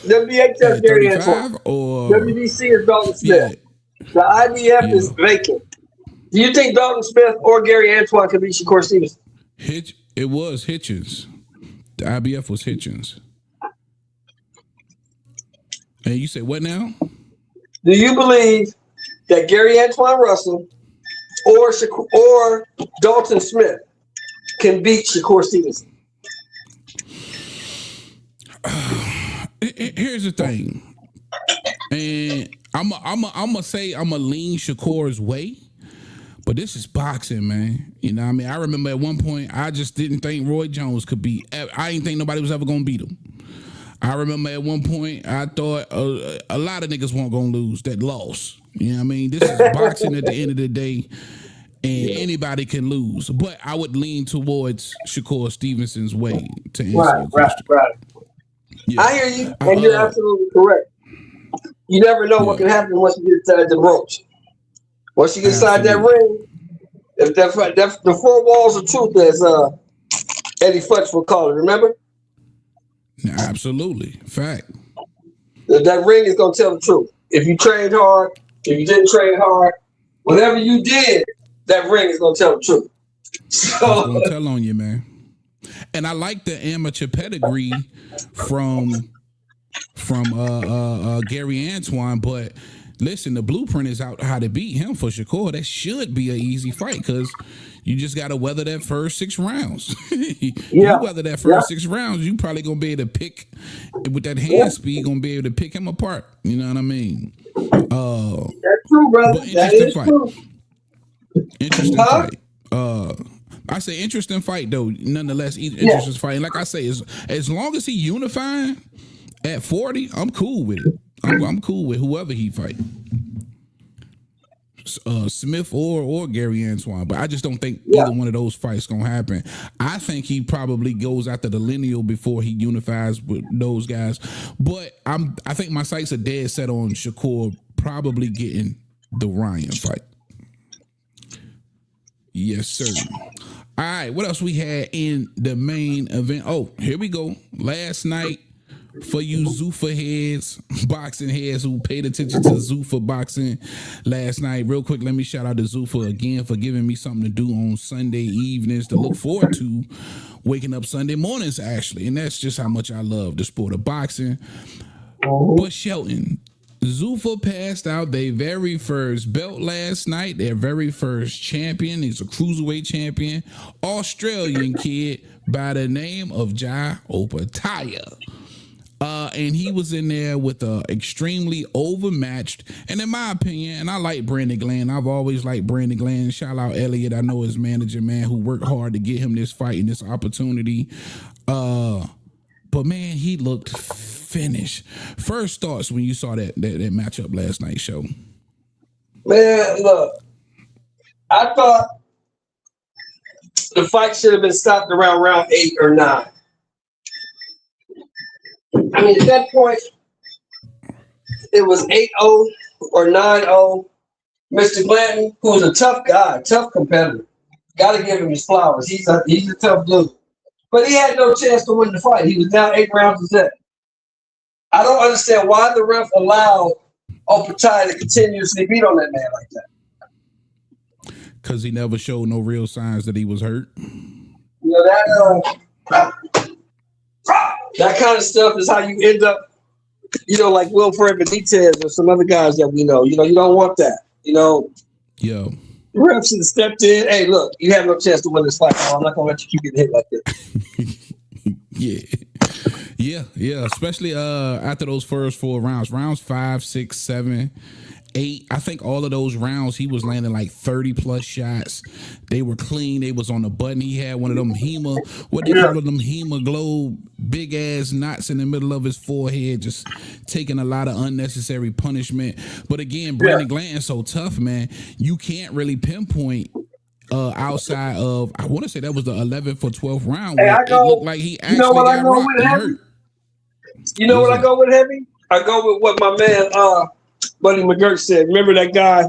WBA champ Gary Antoine. Or WBC is Dalton Smith. Yeah. The IBF is vacant. Do you think Dalton Smith or Gary Antoine could beat Shakur Stevenson? It was Hitchens. The IBF was Hitchens. And you say what now? Do you believe that Gary Antoine Russell or Dalton Smith can beat Shakur Stevenson? Here's the thing, and I'm gonna lean Shakur's way, but this is boxing, man. You know what I mean? I remember at one point I just didn't think Roy Jones could beat. I didn't think nobody was ever gonna beat him. I remember at one point I thought a lot of niggas weren't gonna lose that lost. You know what I mean? This is boxing at the end of the day, and anybody can lose. But I would lean towards Shakur Stevenson's way to answer your question. Right. Yeah. I hear you, and you're absolutely correct. You never know what can happen once you get inside the ropes. Once you get inside that ring, if the 4 walls of truth, as Eddie Futch would call it, remember? Absolutely. Fact. That ring is going to tell the truth. If you trained hard, if you didn't train hard, whatever you did, that ring is going to tell the truth. So, it's going to tell on you, man. And I like the amateur pedigree from Gary Antoine, but listen, the blueprint is out how to beat him for Shakur. That should be an easy fight because you just got to weather that first 6 rounds. You weather that first 6 rounds, you probably gonna be able to pick with that hand speed. Gonna be able to pick him apart. You know what I mean? That's true, brother. But That interesting is fight. true. Interesting Huh? fight. I say interesting fight though. Nonetheless, interesting fight. And like I say, as long as he unifying at 40, I'm cool with it. I'm cool with whoever he fight. Smith or Gary Antoine, but I just don't think either one of those fights gonna happen. I think he probably goes after the lineal before he unifies with those guys. But I think my sights are dead set on Shakur probably getting the Ryan fight. Yes, sir. All right, what else we had in the main event? Oh, here we go. Last night, for you Zuffa heads, boxing heads who paid attention to Zuffa boxing last night, real quick, let me shout out to Zuffa again for giving me something to do on Sunday evenings to look forward to, waking up Sunday mornings, actually. And that's just how much I love the sport of boxing. But Shelton, Zuffa passed out their very first belt last night, their very first champion. He's a cruiserweight champion, Australian kid by the name of Opetaia. And he was in there with a extremely overmatched, and in my opinion, and I like Brandon Glenn. I've always liked Brandon Glenn. Shout out Elliot. I know his manager, man, who worked hard to get him this fight and this opportunity. But man, he looked finished. First thoughts when you saw that matchup last night, show. Man, look, I thought the fight should have been stopped around round 8 or 9. I mean, at that point, it was 8-0 or 9-0. Mr. Glanton, who's a tough guy, tough competitor, got to give him his flowers. He's a tough dude. But he had no chance to win the fight. He was down 8 rounds to 7. I don't understand why the ref allowed Opetaia to continuously beat on that man like that. Because he never showed no real signs that he was hurt. You know, that kind of stuff is how you end up, like Wilfred Benitez or some other guys that we know. You don't want that. Yo. The ref should have stepped in. Hey, look, you have no chance to win this fight. I'm not going to let you keep getting hit like this. Yeah. Especially after those first 4 rounds. Rounds 5, 6, 7, 8. I think all of those rounds he was landing like 30 plus shots. They were clean. They was on the button. He had one of them hemoglobin big ass knots in the middle of his forehead, just taking a lot of unnecessary punishment. But again, Brandon Glanton's so tough, man. You can't really pinpoint outside of, I want to say that was the 11th or 12th round where it looked like he actually got rocked and hurt. You know what I go with heavy? I go with what my man Buddy McGirt said. Remember that guy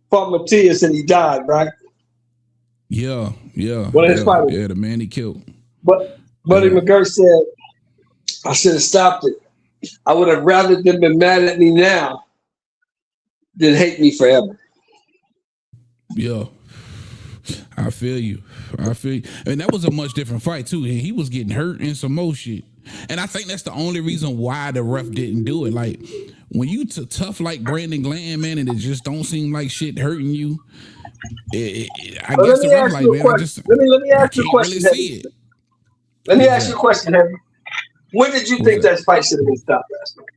fought Matias and he died, right? Yeah. One of his fighters. Yeah, the man he killed. But Buddy McGirt said, I should have stopped it. I would have rather them been mad at me now than hate me forever. Yeah. I feel you. And that was a much different fight, too. He was getting hurt and some more shit. And I think that's the only reason why the ref didn't do it. Like, when you tough like Brandon Glenn, man, and it just don't seem like shit hurting you, I guess the ref like, man, let me ask you a question. Let me ask you a question, Henry. When did you think that fight should have been stopped last night?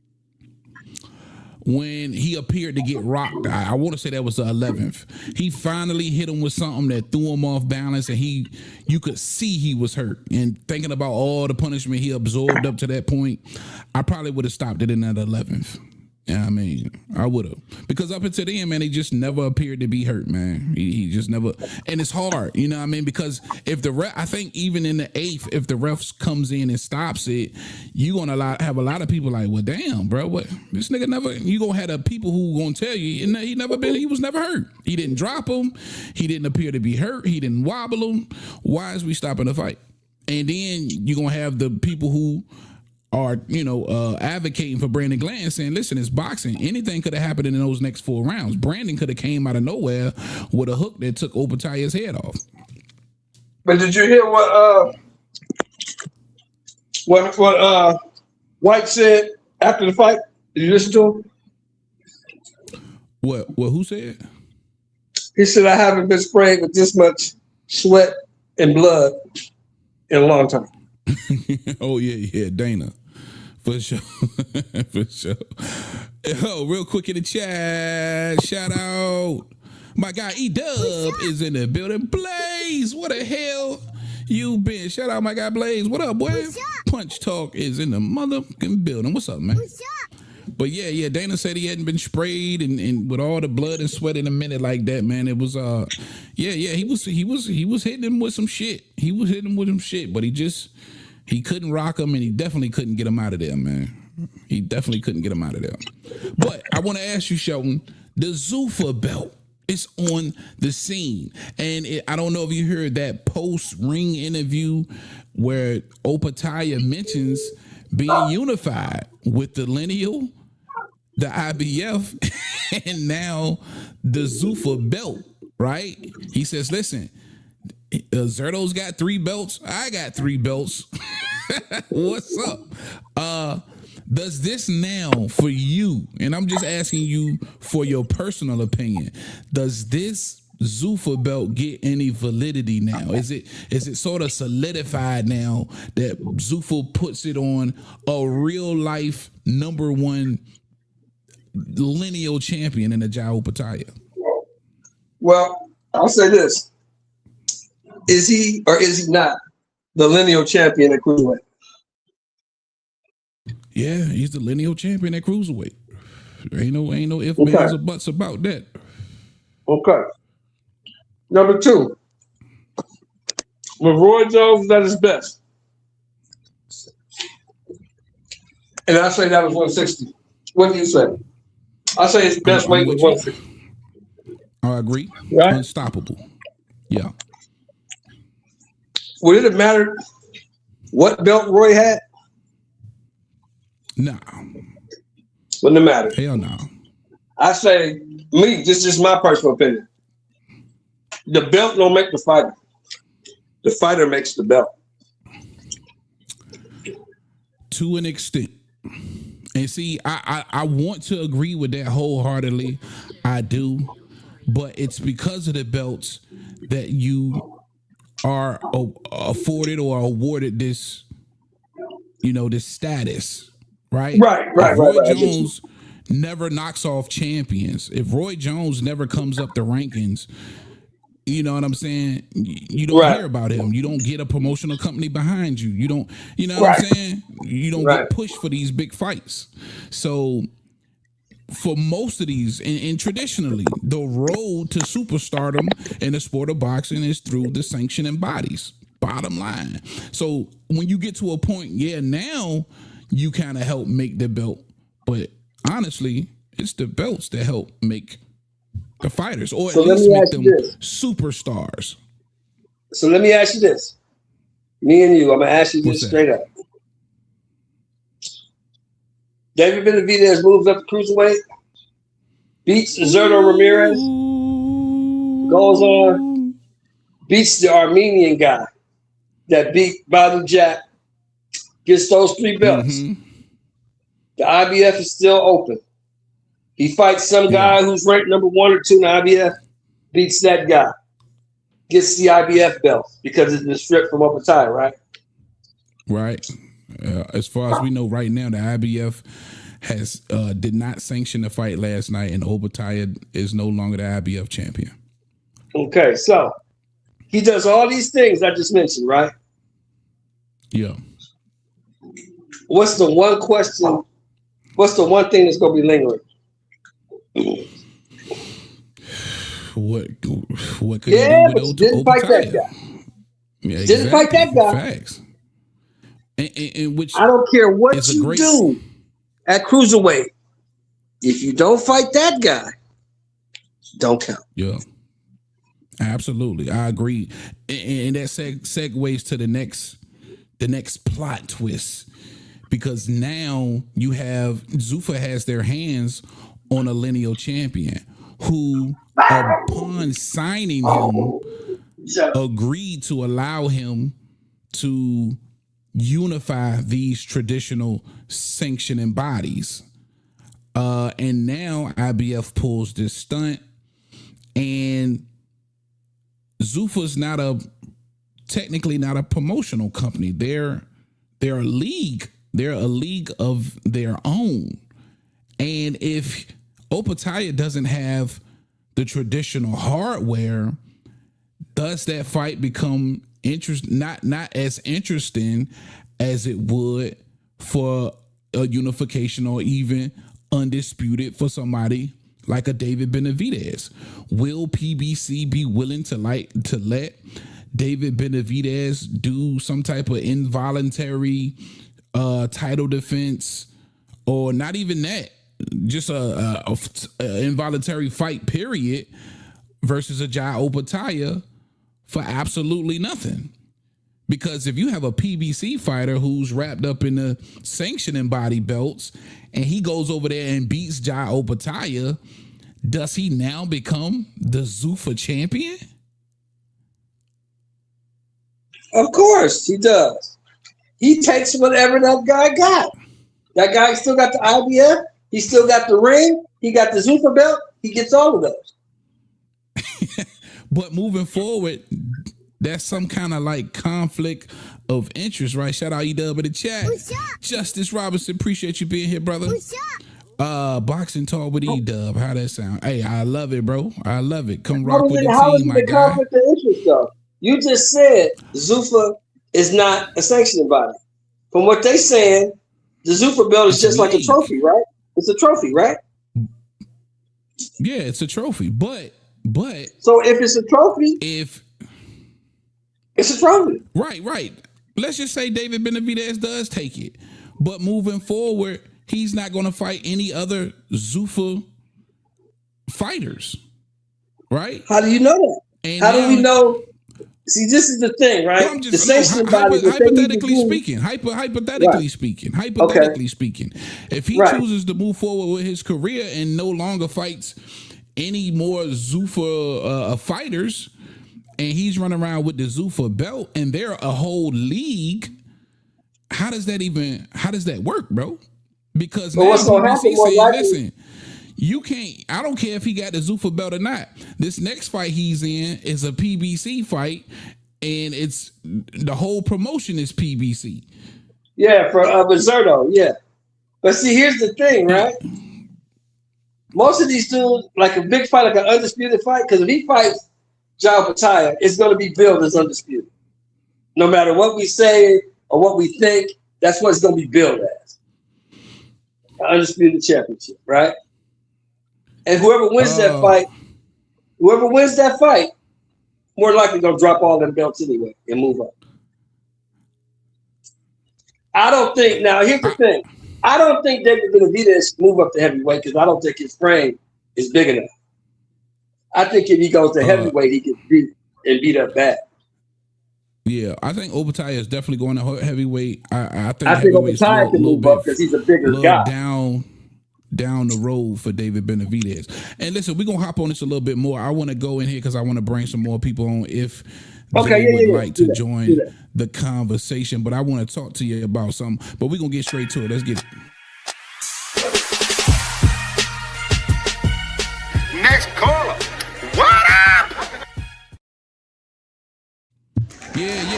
When he appeared to get rocked, I want to say that was the 11th. He finally hit him with something that threw him off balance, and you could see he was hurt. And thinking about all the punishment he absorbed up to that point, I probably would have stopped it in that 11th. Yeah, I mean, I would have. Because up until then, man, he just never appeared to be hurt, man. He just never. And it's hard, you know what I mean? Because if the ref, I think even in the 8th, if the ref comes in and stops it, you're going to have a lot of people like, well, damn, bro, what? This nigga never, you going to have the people who going to tell you, he was never hurt. He didn't drop him. He didn't appear to be hurt. He didn't wobble him. Why is we stopping the fight? And then you're going to have the people who are, advocating for Brandon Glenn, saying, listen, it's boxing. Anything could have happened in those next 4 rounds. Brandon could have came out of nowhere with a hook that took Opetaia's head off. But did you hear what White said after the fight? Did you listen to him? What who said? He said, I haven't been sprayed with this much sweat and blood in a long time. Oh, yeah, Dana. For sure. For sure. Oh, real quick in the chat. Shout out. My guy E-Dub is in the building. Blaze, what the hell you been? Shout out my guy Blaze. What up, boy? Punch Talk is in the motherfucking building. What's up, man? But yeah, Dana said he hadn't been sprayed and with all the blood and sweat in a minute like that, man. It was he was hitting him with some shit. He was hitting him with some shit, but he couldn't rock him, and he definitely couldn't get him out of there, man. He definitely couldn't get him out of there. But I want to ask you, Shelton, the Zuffa belt is on the scene. And I don't know if you heard that post-ring interview where Opetaia mentions being unified with the lineal, the IBF, and now the Zuffa belt, right? He says, listen, Zerto's got 3 belts. I got 3 belts. What's up? Does this now for you, and I'm just asking you for your personal opinion, does this Zuffa belt get any validity now? Is it sort of solidified now that Zuffa puts it on a real life #1 lineal champion in the Opetaia? Well, I'll say this. Is he or is he not the lineal champion at cruiserweight? Yeah, he's the lineal champion at cruiserweight. Ain't no ifs, ands, or buts about that. Okay. Number 2. When Roy Jones was at his best, and I say that was 160. What do you say? I say his best weight was 160. I agree. Right? Unstoppable. Yeah. Would it have mattered what belt Roy had? Nah. Wouldn't have mattered. Hell no. I say, this is just my personal opinion. The belt don't make the fighter. The fighter makes the belt. To an extent. And see, I want to agree with that wholeheartedly. I do. But it's because of the belts that you are afforded or awarded this, this status. Right. If Roy Jones never knocks off champions, if Roy Jones never comes up the rankings, you know what I'm saying? You don't hear about him. You don't get a promotional company behind you. You don't, what I'm saying? You don't get pushed for these big fights. So for most of these, and traditionally, the road to superstardom in the sport of boxing is through the sanctioning bodies. Bottom line. So when you get to a point, now you kind of help make the belt, but honestly, it's the belts that help make the fighters, or at least make them superstars. So let me ask you this. Me and you, I'm gonna ask you this straight up. David Benavidez moves up to cruiserweight, beats Zerto Ramirez, goes on, beats the Armenian guy that beat Badu Jack, gets those 3 belts. Mm-hmm. The IBF is still open. He fights some guy who's ranked number 1 or 2 in the IBF, beats that guy, gets the IBF belt because it's been stripped from Opetaia, right? Right. As far as we know right now, the IBF has did not sanction the fight last night, and Opetaia is no longer the IBF champion. Okay, so he does all these things I just mentioned, right? Yeah. What's the one question? What's the one thing that's going to be lingering? What could he do but you didn't fight that guy. Yeah, exactly. Didn't fight that guy. Facts. And which I don't care what you do at cruiserweight. If you don't fight that guy, don't count. Yeah. Absolutely. I agree. And that segues to the next plot twist. Because now you have Zuffa has their hands on a lineal champion who, upon signing him, agreed to allow him to unify these traditional sanctioning bodies. And now IBF pulls this stunt, and Zuffa's technically not a promotional company. They're a league They're a league of their own. And if Opetaia doesn't have the traditional hardware, does that fight become not as interesting as it would for a unification or even undisputed for somebody like a David Benavidez? Will PBC be willing to let David Benavidez do some type of involuntary title defense, or not even that, just a involuntary fight period versus a Jai Opetaia for absolutely nothing? Because if you have a PBC fighter who's wrapped up in the sanctioning body belts and he goes over there and beats Jai Opetaia, does he now become the Zuffa champion? Of course he does. He takes whatever that guy got. That guy still got the IBF. He still got the ring. He got the Zuffa belt. He gets all of those. But moving forward, that's some kind of like conflict of interest, right? Shout out E-Dub in the chat. Justice Robinson, appreciate you being here, brother. Boxing talk with E-Dub. How that sound? Hey, I love it, bro. I love it. Come rock with the team, my guy. Conflict of interest, though? You just said Zuffa is not a sanctioning body. From what they saying, the Zuffa belt is just like a trophy, right? It's a trophy, right? Yeah, it's a trophy. But so if it's a trophy, it's a trophy. Right. Let's just say David Benavidez does take it. But moving forward, he's not going to fight any other Zuffa fighters. Right? How do you know that? And how do we know? See, this is the thing, right? I'm just, hypothetically speaking, if he chooses to move forward with his career and no longer fights any more Zuffa fighters, and he's running around with the Zuffa belt and they're a whole league, how does that work, bro? Because now PBC saying, listen, you can't, I don't care if he got the Zuffa belt or not. This next fight he's in is a PBC fight, and it's the whole promotion is PBC. Yeah, for Bizerto, yeah. But see, here's the thing, right? Most of these dudes, like a big fight, like an undisputed fight, because if he fights Jai Opetaia, it's going to be billed as undisputed. No matter what we say or what we think, that's what it's going to be billed as. An undisputed championship, right? And whoever wins that fight, more likely gonna drop all them belts anyway and move up. I don't think. Now, here's the thing: I don't think David Benavidez move up to heavyweight because I don't think his frame is big enough. I think if he goes to heavyweight, he gets beat up bad. Yeah, I think Opetaia is definitely going to heavyweight. I think Opetaia can move up because he's a bigger guy. Down the road for David Benavidez. And listen, we're going to hop on this a little bit more. I want to go in here because I want to bring some more people on if they would like to join the conversation. But I want to talk to you about something. But we're going to get straight to it. Let's get it. Next caller. What up? Yeah.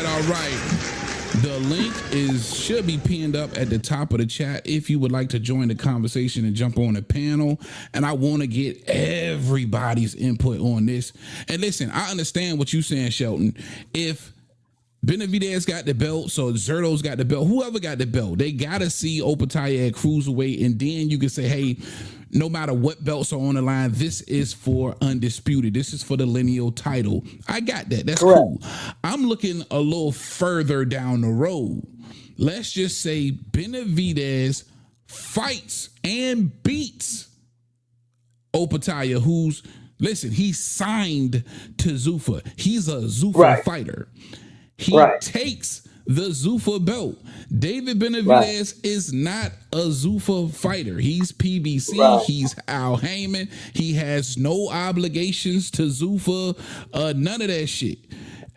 All right. The link should be pinned up at the top of the chat if you would like to join the conversation and jump on the panel. And I want to get everybody's input on this. And listen, I understand what you're saying, Shelton. If Benavidez got the belt, so Zerto's got the belt, whoever got the belt, they got to see Opetaia at cruiserweight, and then you can say, hey, no matter what belts are on the line, this is for undisputed. This is for the lineal title. I got that. That's correct. Cool. I'm looking a little further down the road. Let's just say Benavidez fights and beats Opetaia, he's signed to Zuffa. He's a Zuffa fighter. He takes the Zuffa belt. David Benavidez is not a Zuffa fighter. He's PBC. He's Al Heyman. He has no obligations to Zuffa, none of that shit.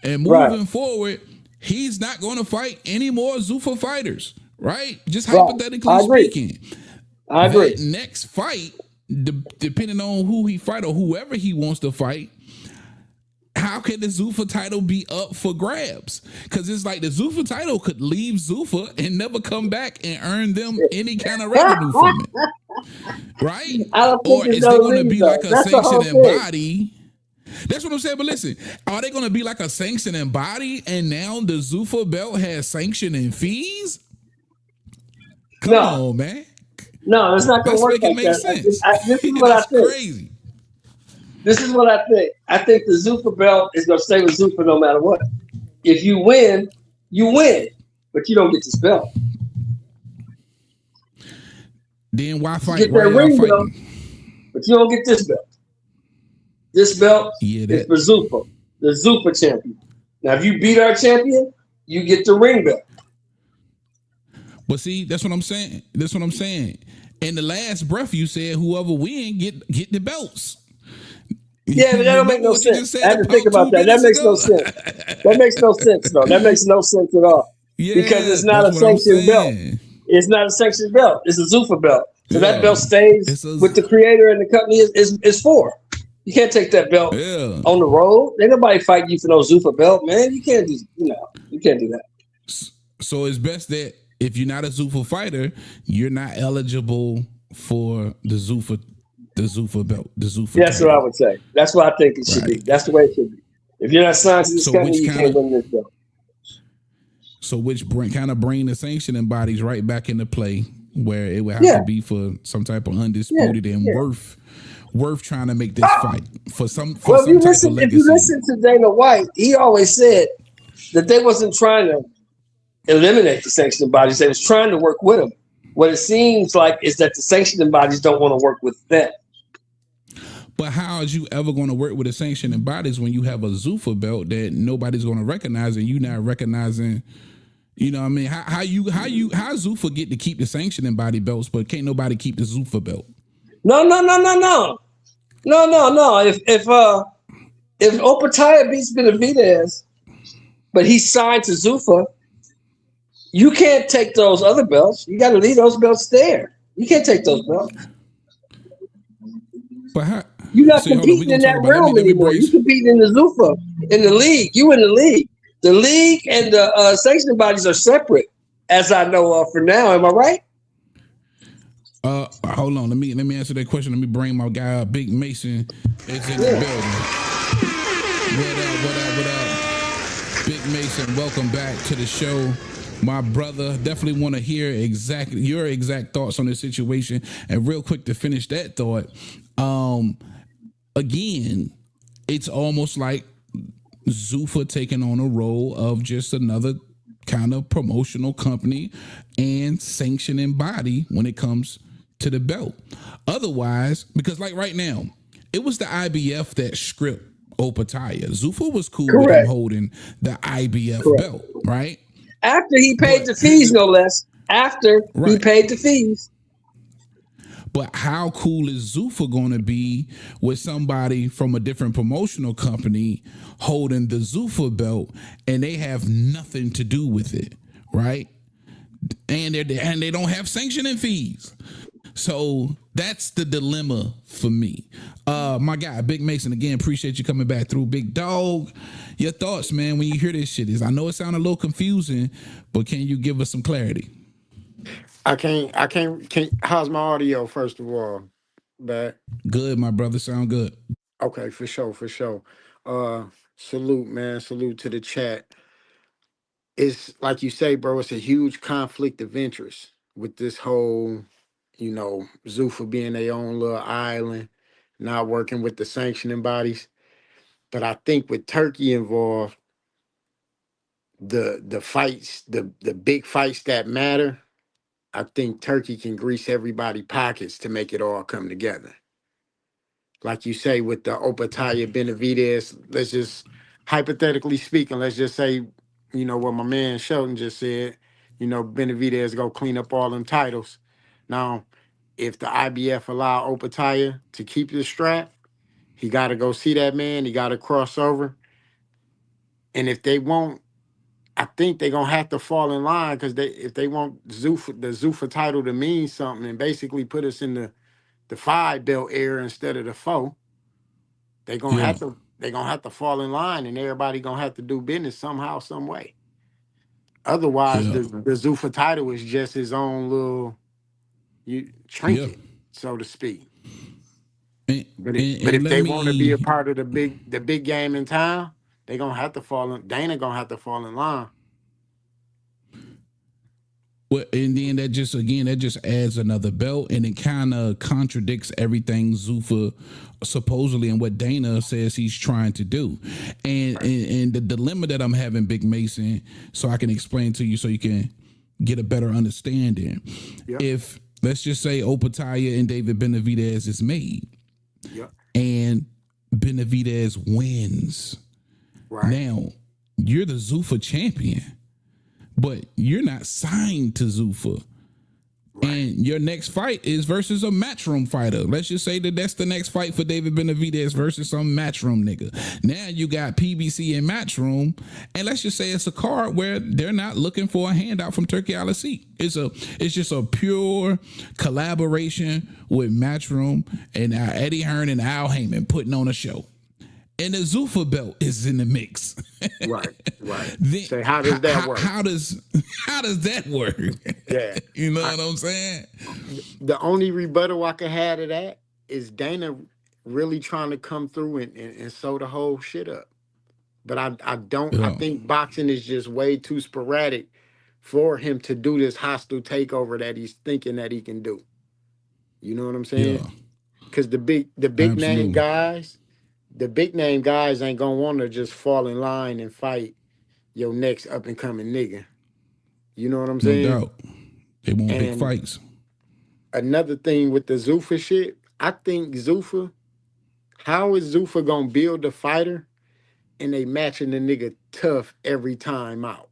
And moving forward, he's not going to fight any more Zuffa fighters, right? Just hypothetically speaking. I agree. That next fight, depending on who he fight or whoever he wants to fight, how can the Zuffa title be up for grabs? Because it's like the Zuffa title could leave Zuffa and never come back and earn them any kind of revenue from it, right? I don't think Or it's is they no going to lead be though. like a That's the whole sanctioning thing. body? That's what I'm saying. But listen, are they going to be like a sanctioning body, and now the Zuffa belt has sanctioning fees? Come No, on, man. no, it's not going to Let's work make it like make that. sense. This is what I That's think. crazy. This is what I think. I think the Zuffa belt is going to stay with Zuffa no matter what. If you win, but you don't get this belt. Then why You fight? get Why that y'all ring belt, fighting? but you don't get this belt. This belt Yeah, is that. for Zuffa, the Zuffa champion. Now, if you beat our champion, you get the ring belt. But see, that's what I'm saying. That's what I'm saying. In the last breath, you said whoever win get the belts. Yeah, but that don't make Remember no what you sense. just I said had to think about about 2 that. That minutes makes no ago? sense. That makes no sense, though. That makes no sense at all. Because Yeah, it's not that's a what I'm sanctioned belt. saying. It's not a sanctioned belt. It's a Zuffa belt. So that Yeah, belt stays it's a with the creator and the company is for. You can't take that belt yeah. on the road. Ain't nobody fighting you for no Zuffa belt, man. You can't do, you can't do that. So it's best that if you're not a Zuffa fighter, you're not eligible for the Zuffa belt, the Zuffa That's what I title. would say. That's what I think it should be. Right. That's the way it should be. If you're not signed to this So company, which you kind can't of win this belt. kind of bring the sanctioning bodies right back into play, where it would have Yeah, to be for some type of yeah, undisputed and yeah. worth trying to make this fight for some Well, type of if you legacy. listen to Dana White, he always said that they wasn't trying to eliminate the sanctioning bodies. They was trying to work with them. What it seems like is that the sanctioning bodies don't want to work with them. But how is you ever going to work with the sanctioning bodies when you have a Zuffa belt that nobody's going to recognize and you not recognizing? You know what I mean? How Zuffa get to keep the sanctioning body belts, but can't nobody keep the Zuffa belt? No. If Opetaia beats Benavidez, but he's signed to Zuffa, you can't take those other belts. You got to leave those belts there. You can't take those belts. But how? You're not See, hold on. We competing gonna in talk that about. realm Let me anymore. bring. You competing in the Zuffa, in the league. You in the league. The league and the sanctioning bodies are separate, as I know of for now. Am I right? Hold on. Let me answer that question. Let me bring my guy up. Big Mason is in the building. What up? Big Mason, welcome back to the show. My brother, definitely want to hear exactly your exact thoughts on this situation. And real quick to finish that thought, again, it's almost like Zuffa taking on a role of just another kind of promotional company and sanctioning body when it comes to the belt. Otherwise, because like right now, it was the IBF that script Opetaia. Zuffa was cool with him Correct. holding the IBF Correct. belt, right? After he paid But the fees, no less. After he Right. paid the fees. But how cool is Zuffa going to be with somebody from a different promotional company holding the Zuffa belt and they have nothing to do with it, right? And they don't have sanctioning fees. So that's the dilemma for me. My guy, Big Mason, again, appreciate you coming back through. Big dog, your thoughts, man, when you hear this shit. I know it sounded a little confusing, but can you give us some clarity? How's my audio, first of all? Bad? Good, my brother. Sound good. Okay, for sure, for sure. Salute, man. Salute to the chat. It's like you say, bro, it's a huge conflict of interest with this whole, Zuffa being their own little island, not working with the sanctioning bodies. But I think with Turkey involved, the fights, the big fights that matter, I think Turkey can grease everybody's pockets to make it all come together. Like you say, with the Opetaia Benavidez, let's just hypothetically speaking, let's just say, what my man Shelton just said, Benavidez go clean up all them titles. Now, if the IBF allow Opetaia to keep the strap, he got to go see that man. He got to cross over. And if they won't, I think they're gonna have to fall in line because if they want the Zuffa title to mean something and basically put us in the 5 belt era instead of the 4, they're gonna Yeah. have to they're gonna have to fall in line, and everybody gonna have to do business somehow, some way. Otherwise, Yeah. the Zuffa title is just his own little Yeah. trinket, so to speak. And, But and, but and if let they want to be a me part of the big game in town, they gonna have to fall in. Dana gonna have to fall in line. well, and then that just adds another belt, and it kind of contradicts everything Zuffa supposedly and what Dana says he's trying to do. And the dilemma that I'm having, Big Mason, so I can explain to you so you can get a better understanding. Yep. If let's just say Opetaia and David Benavidez is made, Yep. and Benavidez wins. Right. Now, you're the Zuffa champion, but you're not signed to Zuffa. Right. And your next fight is versus a Matchroom fighter. Let's just say that's the next fight for David Benavidez versus some Matchroom nigga. Now you got PBC and Matchroom, and let's just say it's a card where they're not looking for a handout from Turkey Al Seat. It's just a pure collaboration with Matchroom and Eddie Hearn and Al Heyman putting on a show. And the Zuffa belt is in the mix. Right. Then, So how does that work? How does that work? Yeah. You know what I'm saying? The only rebuttal I could have to that is Dana really trying to come through and sew the whole shit up. But I don't. Yeah. I think boxing is just way too sporadic for him to do this hostile takeover that he's thinking that he can do. You know what I'm saying? Yeah. Because the big Absolutely. name guys. The big name guys ain't gonna want to just fall in line and fight your next up and coming nigga. You know what I'm saying? No doubt. They want big And fights. another thing with the Zuffa shit, I think Zuffa, how is Zuffa gonna build a fighter and they matching the nigga tough every time out?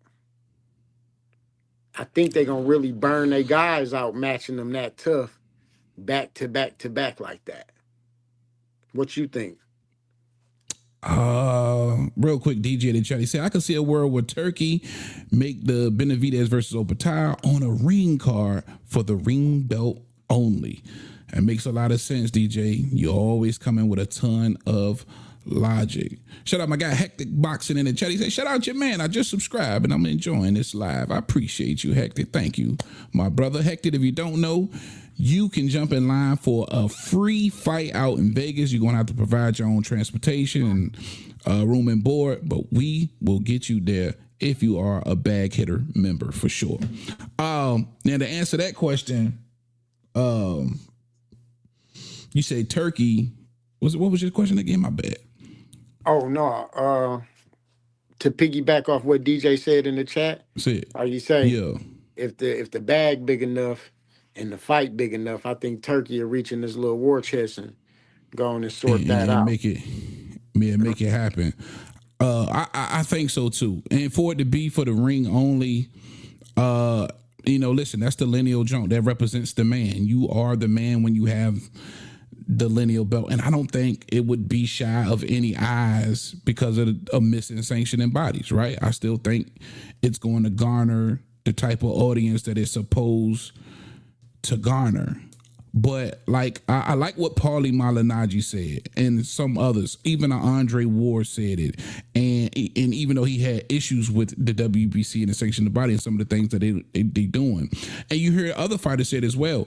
I think they gonna really burn their guys out matching them that tough back to back to back like that. What you think? Real quick, DJ in the chat. He said, I can see a world where Turkey make the Benavidez versus Opetaia on a ring card for the ring belt only. It makes a lot of sense, DJ. You always come in with a ton of logic. Shout out my guy Hectic Boxing in the chat. He said, shout out your man. I just subscribed and I'm enjoying this live. I appreciate you, Hectic. Thank you, my brother. Hectic, if you don't know, you can jump in line for a free fight out in Vegas. You're going to have to provide your own transportation and room and board, but we will get you there if you are a Bag Hitter member for sure. Now to answer that question, you say Turkey. What was your question again? My bad. Oh no. To piggyback off what DJ said in the chat, are you saying if the bag big enough and the fight big enough, I think Turkey are reaching this little war chest and going and sort that out. Make it happen. I think so too. And for it to be for the ring only, listen, that's the lineal joint that represents the man. You are the man when you have the lineal belt, and I don't think it would be shy of any eyes because of missing sanctioning bodies, right? I still think it's going to garner the type of audience that it's supposed to garner. But like I like what Paulie Malignaggi said, and some others, even Andre Ward said it, and even though he had issues with the WBC and the sanctioning body and some of the things that they doing, and you hear other fighters say it as well.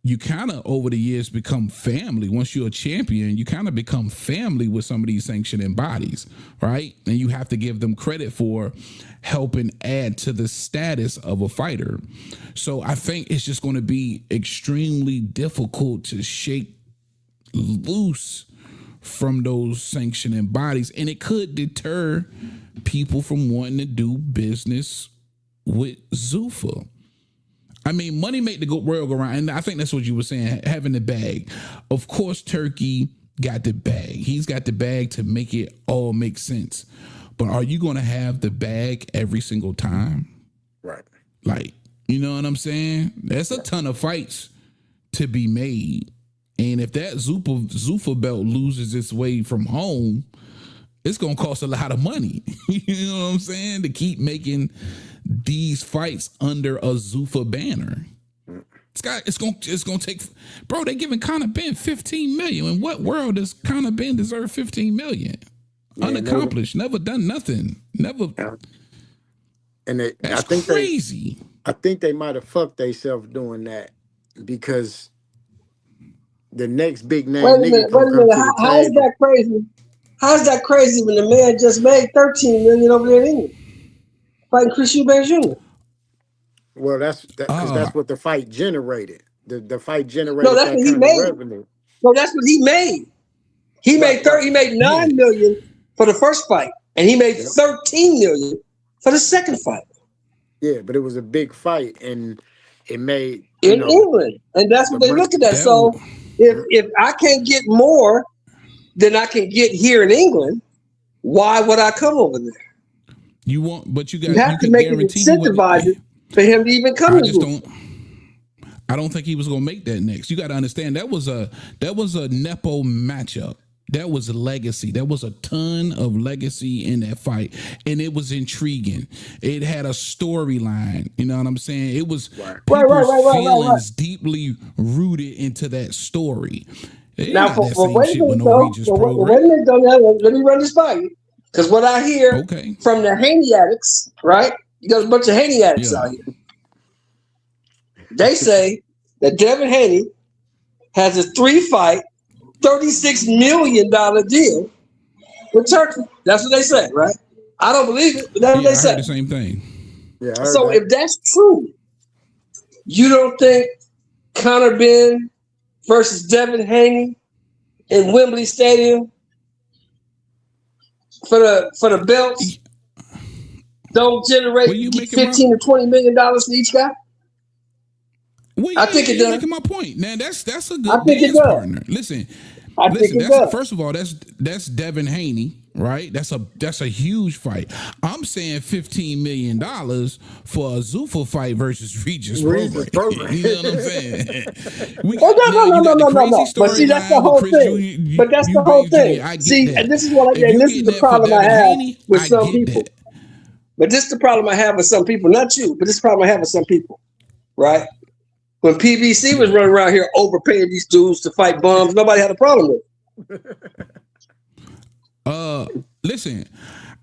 You kind of over the years become family. Once you're a champion, you kind of become family with some of these sanctioning bodies, right? And you have to give them credit for helping add to the status of a fighter. So I think it's just going to be extremely difficult to shake loose from those sanctioning bodies. And it could deter people from wanting to do business with Zuffa. I mean, money make the world go round, and I think that's what you were saying, having the bag. Of course, Turkey got the bag. He's got the bag to make it all make sense. But are you going to have the bag every single time? Right. Like, you know what I'm saying? That's a ton of fights to be made. And if that Zuffa belt loses its way from home, it's going to cost a lot of money. You know what I'm saying? To keep making these fights under a Zuffa banner. It's gonna take, bro. They giving Conor Ben $15 million. In what world does Conor Ben deserve $15 million? unaccomplished, never done nothing, never. Yeah. And That's crazy. I think they might have fucked themselves doing that because the next big name Wait a nigga minute. gonna come to the How is table. that crazy? How's that crazy when the man just made $13 million over there in England fighting Chris Eubanks Jr.? Well, that's what the fight generated. The fight generated No, that's that what he kind made. of revenue. No, that's what he made. He made $9 million for the first fight, and he made $13 million for the second fight. Yeah, but it was a big fight, and it made in England, and that's what they're looking at. So if I can't get more than I can get here in England, why would I come over there? You want, but you have to make it incentivizing for him to even come. I don't think he was going to make that next. You got to understand that was a nepo matchup. That was a legacy. There was a ton of legacy in that fight, and it was intriguing. It had a storyline. You know what I'm saying? It was people's feelings deeply rooted into that story. Now, wait a minute, let me run this by you, because what I hear from the Haney addicts, right? You got a bunch of Haney addicts out here. They say that Devin Haney has a 3-fight, $36 million deal with Turkey. That's what they say, right? I don't believe it, but that's what they say. The same thing. Yeah. So if that's true, you don't think Conor Benn versus Devin Haney in Wembley Stadium for the belts don't generate $15 to $20 million for each guy? Well, I think it does. Making my point. Now that's a good partner. Listen, first of all, that's Devin Haney, right? That's a huge fight. I'm saying $15 million for a Zuffa fight versus Regis program. You know what I'm saying? No. But see, that's the whole thing. But that's the whole thing. See, and this is this is the problem I have with some people. But this is the problem I have with some people. Not you, but this is the problem I have with some people, right? When PBC was running around here overpaying these dudes to fight bums, nobody had a problem with it. Listen,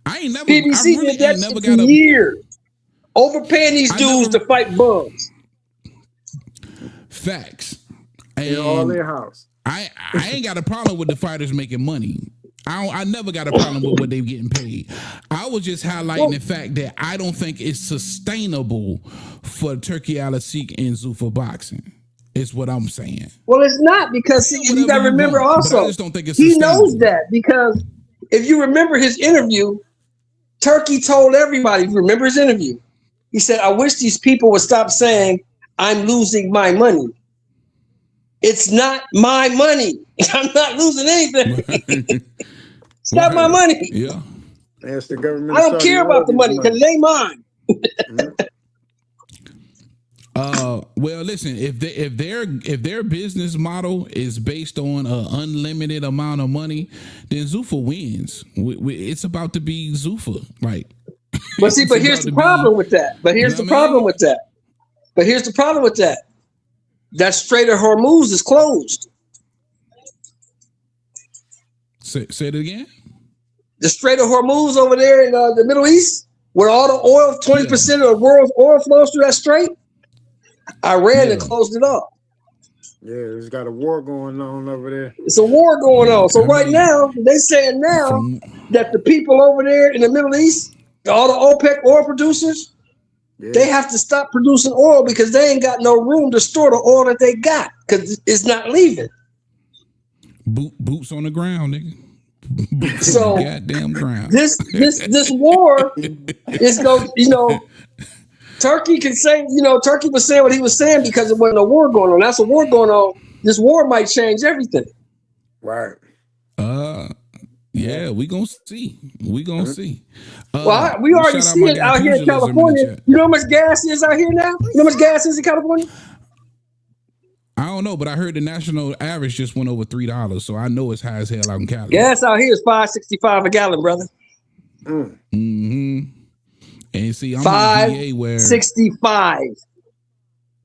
I ain't never. PBC did that shit for years, overpaying these dudes to fight bums. Facts. In all their house. I ain't got a problem with the fighters making money. I never got a problem with what they're getting paid. I was just highlighting the fact that I don't think it's sustainable for Turkey Al-Asik and Zuffa boxing. Is what I'm saying. Well, it's not, because you got to remember also, I just don't think it's he knows that, because if you remember his interview, Turkey told everybody, remember his interview, he said, I wish these people would stop saying I'm losing my money. It's not my money. I'm not losing anything. It's not my money. Yeah. That's the government. I don't care about the money because it ain't mine. Well, listen, if their business model is based on an unlimited amount of money, then Zuffa wins. It's about to be Zuffa, right? But see, but here's the problem with that. That Strait of Hormuz is closed. Say it again. The Strait of Hormuz over there in the Middle East, where all the oil, 20% of the world's oil flows through that strait, Iran had closed it off. Yeah, there's got a war going on over there. It's a war going on. So right now, they saying now that the people over there in the Middle East, all the OPEC oil producers, they have to stop producing oil because they ain't got no room to store the oil that they got because it's not leaving. Boots on the ground, nigga. Boots so on the goddamn ground. This war is Turkey can say, Turkey was saying what he was saying because there wasn't a war going on. That's a war going on. This war might change everything. Right. Yeah, we gonna see. We already see it out here in California. You know how much gas is out here now? You know how much gas is in California? I don't know, but I heard the national average just went over $3, so I know it's high as hell out in Cali. Gas out here is $5.65 a gallon, brother. Mm-hmm. And see, I'm in VA where $5.65.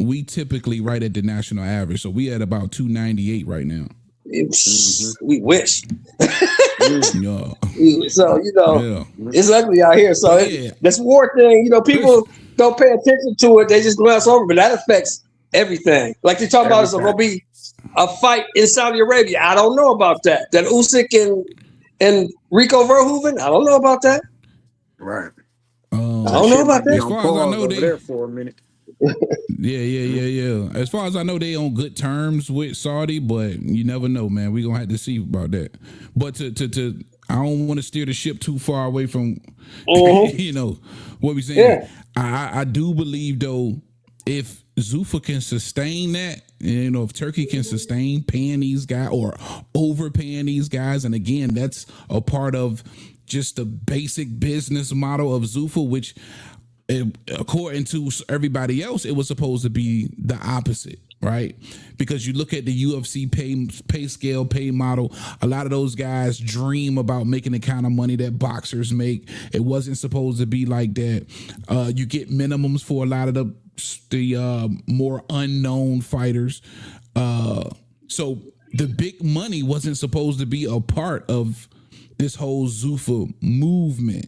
we typically right at the national average, so we at about $2.98 right now. We wish. Yeah. So, Yeah. it's ugly out here. So Yeah. this war thing, people don't pay attention to it. They just glance over, but that affects everything. Like they talk about, it's going to be a fight in Saudi Arabia. I don't know about that. That Usyk and Rico Verhoeven, I don't know about that. Right. I don't know about that. As far as I know, there for a minute. Yeah. As far as I know, they on good terms with Saudi, but you never know, man. We gonna have to see about that. But to I don't want to steer the ship too far away from what we saying. Yeah. I do believe though, if Zuffa can sustain that, if Turkey can sustain paying these guys or overpaying these guys, and again, that's a part of just the basic business model of Zuffa, which according to everybody else, it was supposed to be the opposite, right? Because you look at the UFC pay scale, pay model, a lot of those guys dream about making the kind of money that boxers make. It wasn't supposed to be like that. You get minimums for a lot of the more unknown fighters. So the big money wasn't supposed to be a part of this whole Zuffa movement.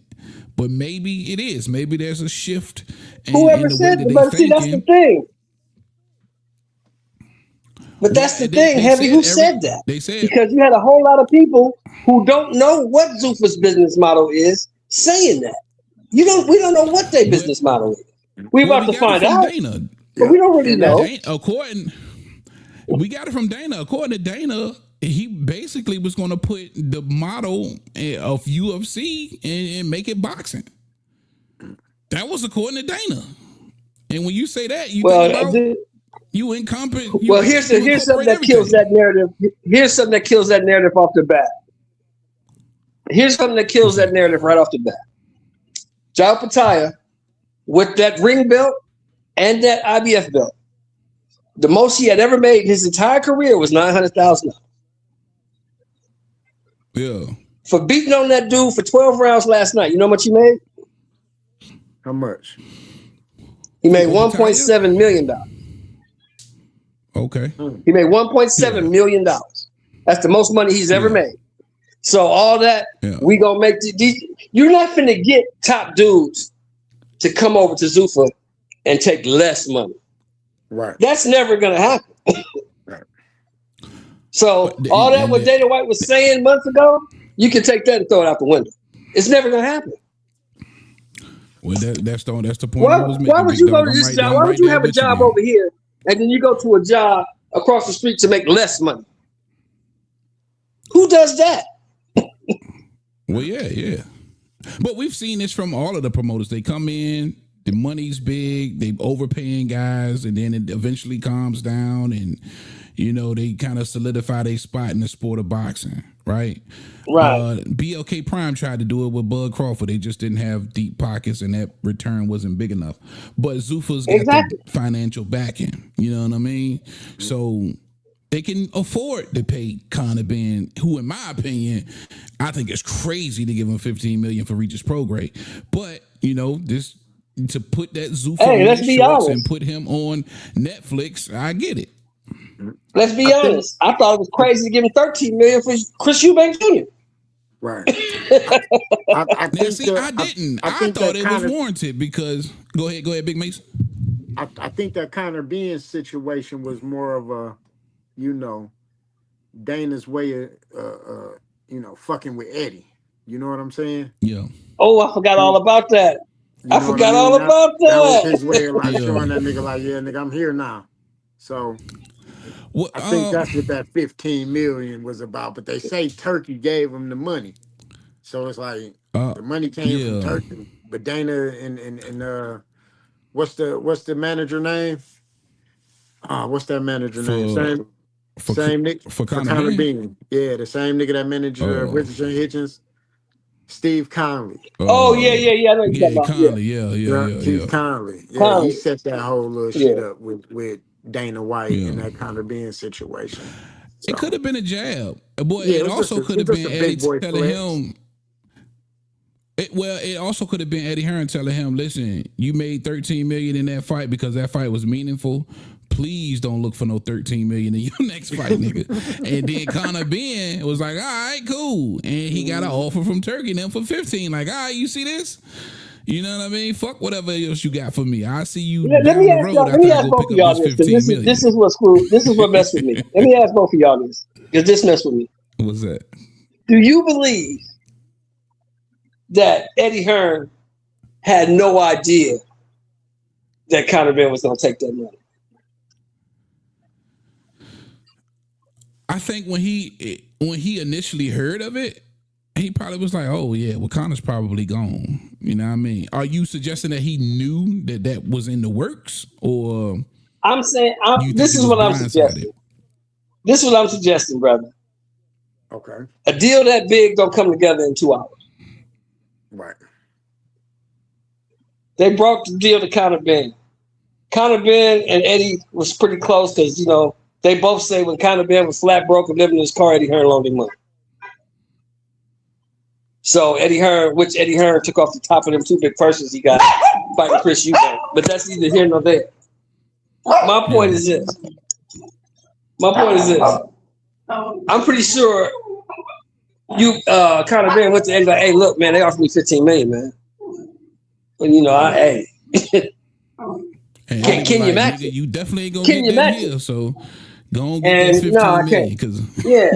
But maybe it is. Maybe there's a shift. Whoever said that, but see, that's the thing. But that's the thing, Heavy. Who said that? They said, because you had a whole lot of people who don't know what Zuffa's business model is saying that. We don't know what their business model is. We're about to find out. Dana. But we don't really know. We got it from Dana. According to Dana, he basically was going to put the model of UFC and make it boxing. That was according to Dana. And when you say that, you think about you incompetent. Here's something that kills that narrative. Here's something that kills that narrative off the bat. Here's something that kills that narrative right off the bat. Opetaia, with that ring belt and that IBF belt, the most he had ever made his entire career was $900,000. Yeah. For beating on that dude for 12 rounds last night, you know how much he made? How much? He made $1.7 million. Okay. He made $1.7 million. That's the most money he's ever made. So all that we gonna make. You're not finna get top dudes to come over to Zuffa and take less money. Right. That's never gonna happen. Right. So all that what Dana White was saying months ago, you can take that and throw it out the window. It's never gonna happen. Well, that's the point. Why would you go to this job? Why would you have a job over here and then you go to a job across the street to make less money? Who does that? Well, yeah. But we've seen this from all of the promoters. They come in, the money's big, they overpaying guys, and then it eventually calms down, and they kind of solidify their spot in the sport of boxing, right? Right. BLK Prime tried to do it with Bud Crawford. They just didn't have deep pockets, and that return wasn't big enough. But Zuffa's got the financial backing. You know what I mean? So they can afford to pay Conor Ben, who, in my opinion, I think it's crazy to give him $15 million for Regis Prograde. But this to put that Zuffa in his shorts and put him on Netflix, I get it. Let's be honest. I thought it was crazy to give him $13 million for Chris Eubank Jr. Right. I didn't. I thought it was warranted because go ahead, Big Mason. I think that Conor Ben situation was more of a, Dana's way of fucking with Eddie. You know what I'm saying? Yeah. Oh, I forgot all about that. I forgot all about that. That was his way of showing that nigga nigga, I'm here now. So I think that's what that 15 million was about. But they say Turkey gave him the money, so it's like the money came from Turkey. But Dana and what's the manager name? What's that manager name? Same nigga for Conor Ben. Yeah, the same nigga that managed Richardson Hitchens. Steve Conley. I know you're talking about. Conley, yeah. Keith Conley. Yeah, he set that whole little shit up with Dana White in that Conor Ben situation. So. It could have been a jab. Boy, it also could have been Eddie telling him. It also could have been Eddie Hearn telling him, listen, you made $13 million in that fight because that fight was meaningful. please don't look for no 13 million in your next fight, nigga. And then Conor Ben was like, all right, cool. And he got an offer from Turkey now for 15. Like, all right, you see this? You know what I mean? Fuck whatever else you got for me. I see you Let down me the ask road y'all. Let after me I ask go both of pick y'all up this this. 15 million. This is what screw. This is what messed with me. Let me ask both of y'all this, because this messed with me. What's that? Do you believe that Eddie Hearn had no idea that Conor Ben was going to take that money? I think when he initially heard of it, he probably was like, "Oh yeah, well Conor's probably gone." You know what I mean? Are you suggesting that he knew that was in the works, or I'm saying you this think is he was what I'm blindsided? suggesting. This is what I'm suggesting, brother. Okay. A deal that big don't come together in 2 hours. Right. They brought the deal to Conor Ben. Conor Ben and Eddie was pretty close because, you know, they both say when Conor Ben was flat broke and living in his car, Eddie Hearn loaned him money. So Eddie Hearn took off the top of them 2 big purses he got fighting Chris Eubank. But that's neither here nor there. My point is this. I'm pretty sure Conor Ben went to Eddie like, hey, look, man, they offered me $15 million, man. And you know, can you match it? You definitely ain't gonna Can get you that match here, it? so go and get this 15 million. Cause Yeah,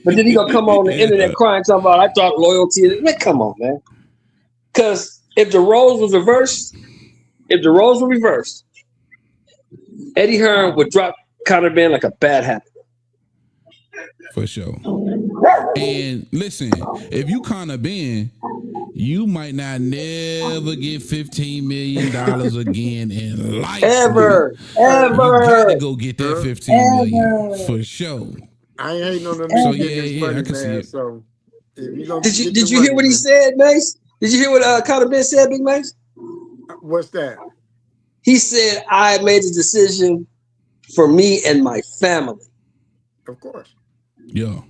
but then he gonna come on the internet crying, talking about I thought loyalty. Man, come on, man. Because if the roles were reversed, Eddie Hearn would drop Conor Ben like a bad habit. for sure. And listen, if you Conor Ben, you might not never get $15 million again in life. Ever. You got to go get that 15 million for sure. I ain't hating on them So niggas getting yeah, I money, can see man. it. So if you gonna Did you hear what he said, Mace? Did you hear what Conor Ben said, Big Mace? What's that? He said, I made a decision for me and my family. Of course. Yeah.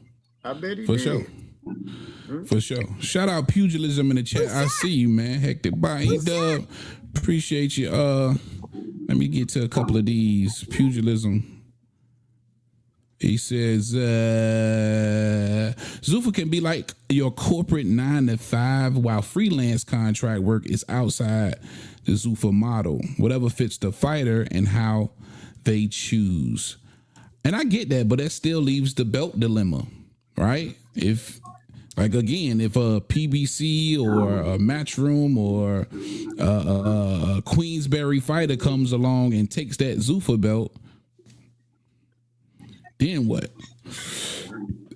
I bet he For did. sure. For sure. Shout out Pugilism in the chat. I see you, man. Hectic body dub. Appreciate you. Let me get to a couple of these. Pugilism. He says Zuffa can be like your corporate 9 to 5 while freelance contract work is outside the Zuffa model. Whatever fits the fighter and how they choose. And I get that, but that still leaves the belt dilemma, right? If a PBC or a Matchroom or a Queensberry fighter comes along and takes that Zuffa belt, then what?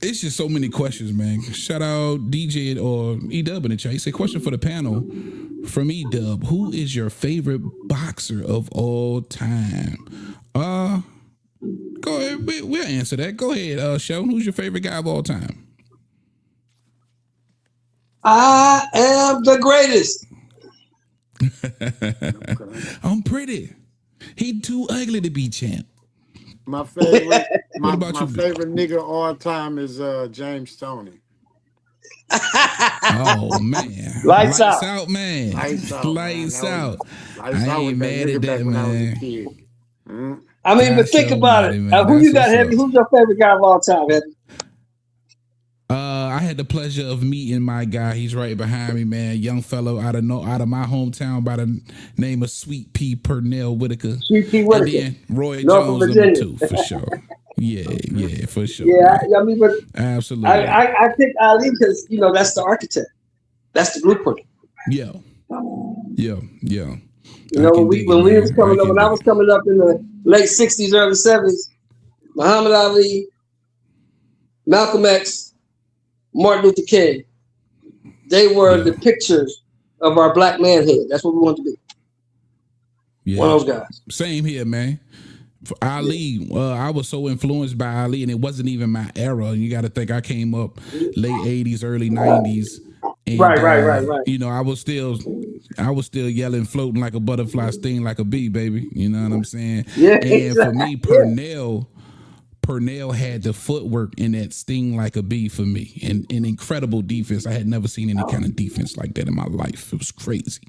It's just so many questions, man. Shout out DJ or E-Dub in the chat. He said, question for the panel from E-Dub. Who is your favorite boxer of all time? Go ahead. We'll answer that. Go ahead, Sheldon. Who's your favorite guy of all time? I am the greatest. I'm pretty. He too ugly to be champ. My favorite, my about you? favorite nigga of all time is James Toney. Oh man, Lights out. man. Lights out. Lights out. Lights I out ain't with mad at that, when I was a man. kid. I mean, but think about it. Who you got, Heavy? Who's your favorite guy of all time, Heavy? I had the pleasure of meeting my guy. He's right behind me, man. Young fellow out of my hometown by the name of Sweet Pea Purnell Whitaker. Sweet Pea Whitaker. And then Roy Norfolk, Jones number Virginia. 2 for sure. Yeah, for sure. Yeah, I mean, but absolutely. I picked Ali because that's the architect. That's the blueprint. Yeah. When I was coming up in the late '60s, early '70s, Muhammad Ali, Malcolm X, Martin Luther King, they were the pictures of our black manhood. That's what we want to be. Yeah. One of those guys. Same here, man. For Ali, I was so influenced by Ali, and it wasn't even my era. You got to think I came up late '80s, early '90s. And, right. You know, I was still yelling, floating like a butterfly, sting like a bee, baby. You know what I'm saying? Yeah. And for me, Purnell had the footwork in that sting like a bee for me, and incredible defense. I had never seen any kind of defense like that in my life. It was crazy.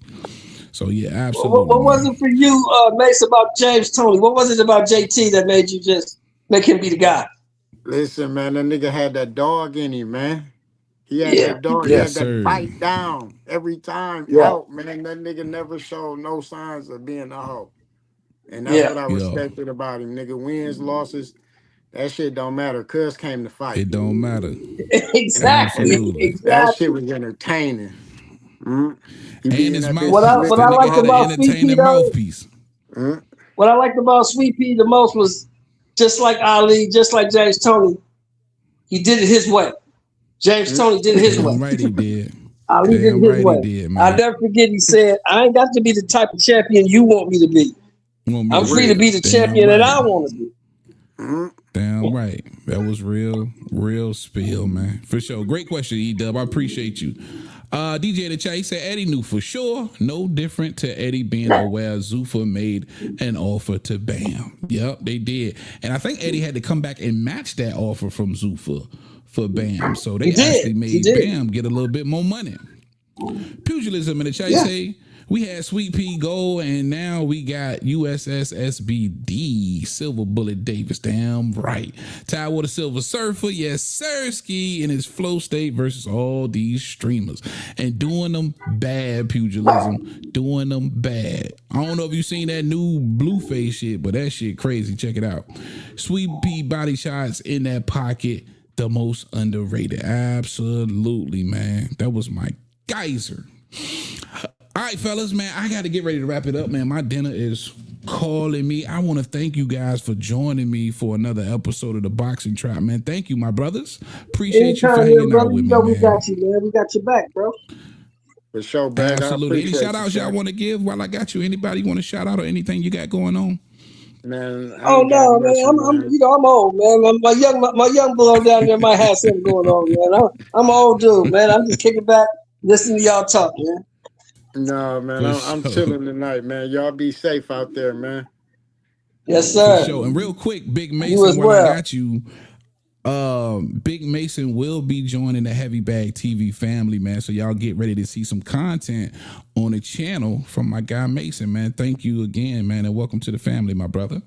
So yeah, absolutely. What was it for you, Mace, about James Toney? What was it about JT that made you just make him be the guy? Listen, man, that nigga had that dog in him, man. He had Yeah. that dog. He Yes, had that sir. bite down every time Yeah. out, man. That nigga never showed no signs of being a hoe. And that's what I respected about him. Nigga, wins, losses, that shit don't matter. Cuz came to fight. It don't matter. Exactly. Absolutely. Exactly. That shit was entertaining. And his mouthpiece. What I liked about Sweet Pea, mouthpiece. What I liked about Sweet Pea the most was just like Ali, just like James Toney, he did it his way. James Toney did it his way. Right, he did. Ali did it his way. I'll never forget he said, I ain't got to be the type of champion you want me to be. I'm free to be the champion that I want to be. Damn right. That was real spill, man. For sure. Great question, E-Dub. I appreciate you. DJ in the chat, he said Eddie knew for sure. No different to Eddie being aware Zuffa made an offer to Bam. Yep, they did. And I think Eddie had to come back and match that offer from Zuffa for Bam. So they actually made Bam get a little bit more money. Pugilism in the chat, say we had Sweet Pea Gold, and now we got USS SBD, Silver Bullet Davis. Damn right. Tidewater Silver Surfer, yes, Sirski, in his flow state versus all these streamers. And doing them bad, Pugilism. Doing them bad. I don't know if you seen that new Blueface shit, but that shit crazy. Check it out. Sweet Pea body shots in that pocket, the most underrated. Absolutely, man. That was my geyser. All right, fellas, man, I got to get ready to wrap it up, man. My dinner is calling me. I want to thank you guys for joining me for another episode of the Boxing Trap, man. Thank you, my brothers. Appreciate you for hanging out with me, man. We got you, man. We got your back, bro. For sure, man. Absolutely. Any shout outs y'all want to give while I got you? Anybody want to shout out or anything you got going on? Man, oh no, man! I'm old, man. My young blood down there might have something going on, man. I'm an old dude, man. I'm just kicking back, listening to y'all talk, man. No, man, I'm chilling tonight, man. Y'all be safe out there, man. Yes, sir. For sure. And real quick, Big Mason, while I got you, Big Mason will be joining the Heavy Bag TV family, man. So y'all get ready to see some content on the channel from my guy Mason, man. Thank you again, man, and welcome to the family, my brother.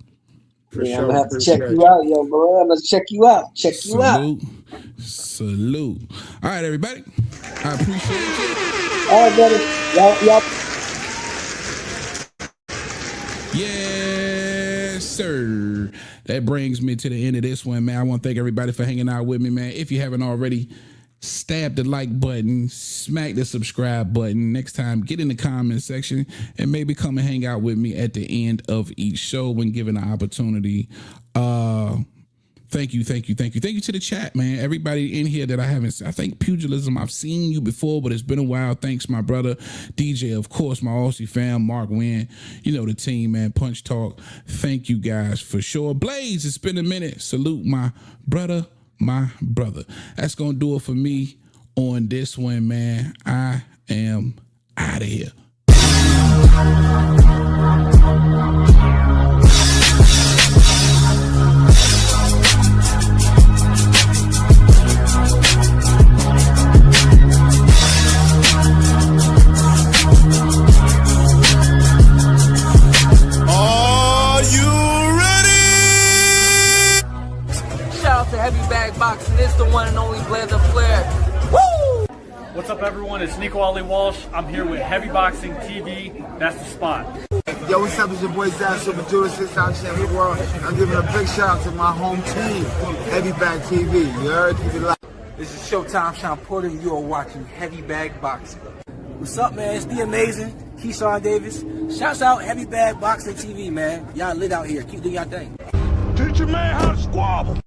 For sure. I'm gonna have to check you out, yo, bro. I'm gonna check you out. Check you out. Salute. All right, everybody. I appreciate you. All right, brother. Y'all. Yes, sir. That brings me to the end of this one, man. I want to thank everybody for hanging out with me, man. If you haven't already, stab the like button, smack the subscribe button. Next time, get in the comment section and maybe come and hang out with me at the end of each show when given the opportunity. Thank you to the chat, man. Everybody in here that I haven't, I think Pugilism, I've seen you before, but it's been a while. Thanks, my brother. DJ, of course, my Aussie fam, Mark Wynn, you know the team, man. Punch Talk. Thank you guys for sure. Blaze, it's been a minute. Salute my brother. That's gonna do it for me on this one, man. I am out of here. Heavy Bag Boxing. It's the one and only Blazer Flair. Woo! What's up, everyone? It's Nico Ali Walsh. I'm here with Heavy Boxing TV. That's the spot. Yo, what's up? It's your boy Zach, Super Judah, 6-time champion of the world. I'm giving a big shout out to my home team, Heavy Bag TV. You heard? Keep it live. This is Showtime Sean Porter, and you are watching Heavy Bag Boxing. What's up, man? It's the amazing Keyshawn Davis. Shouts out Heavy Bag Boxing TV, man. Y'all lit out here. Keep doing y'all thing. Teach your man how to squabble.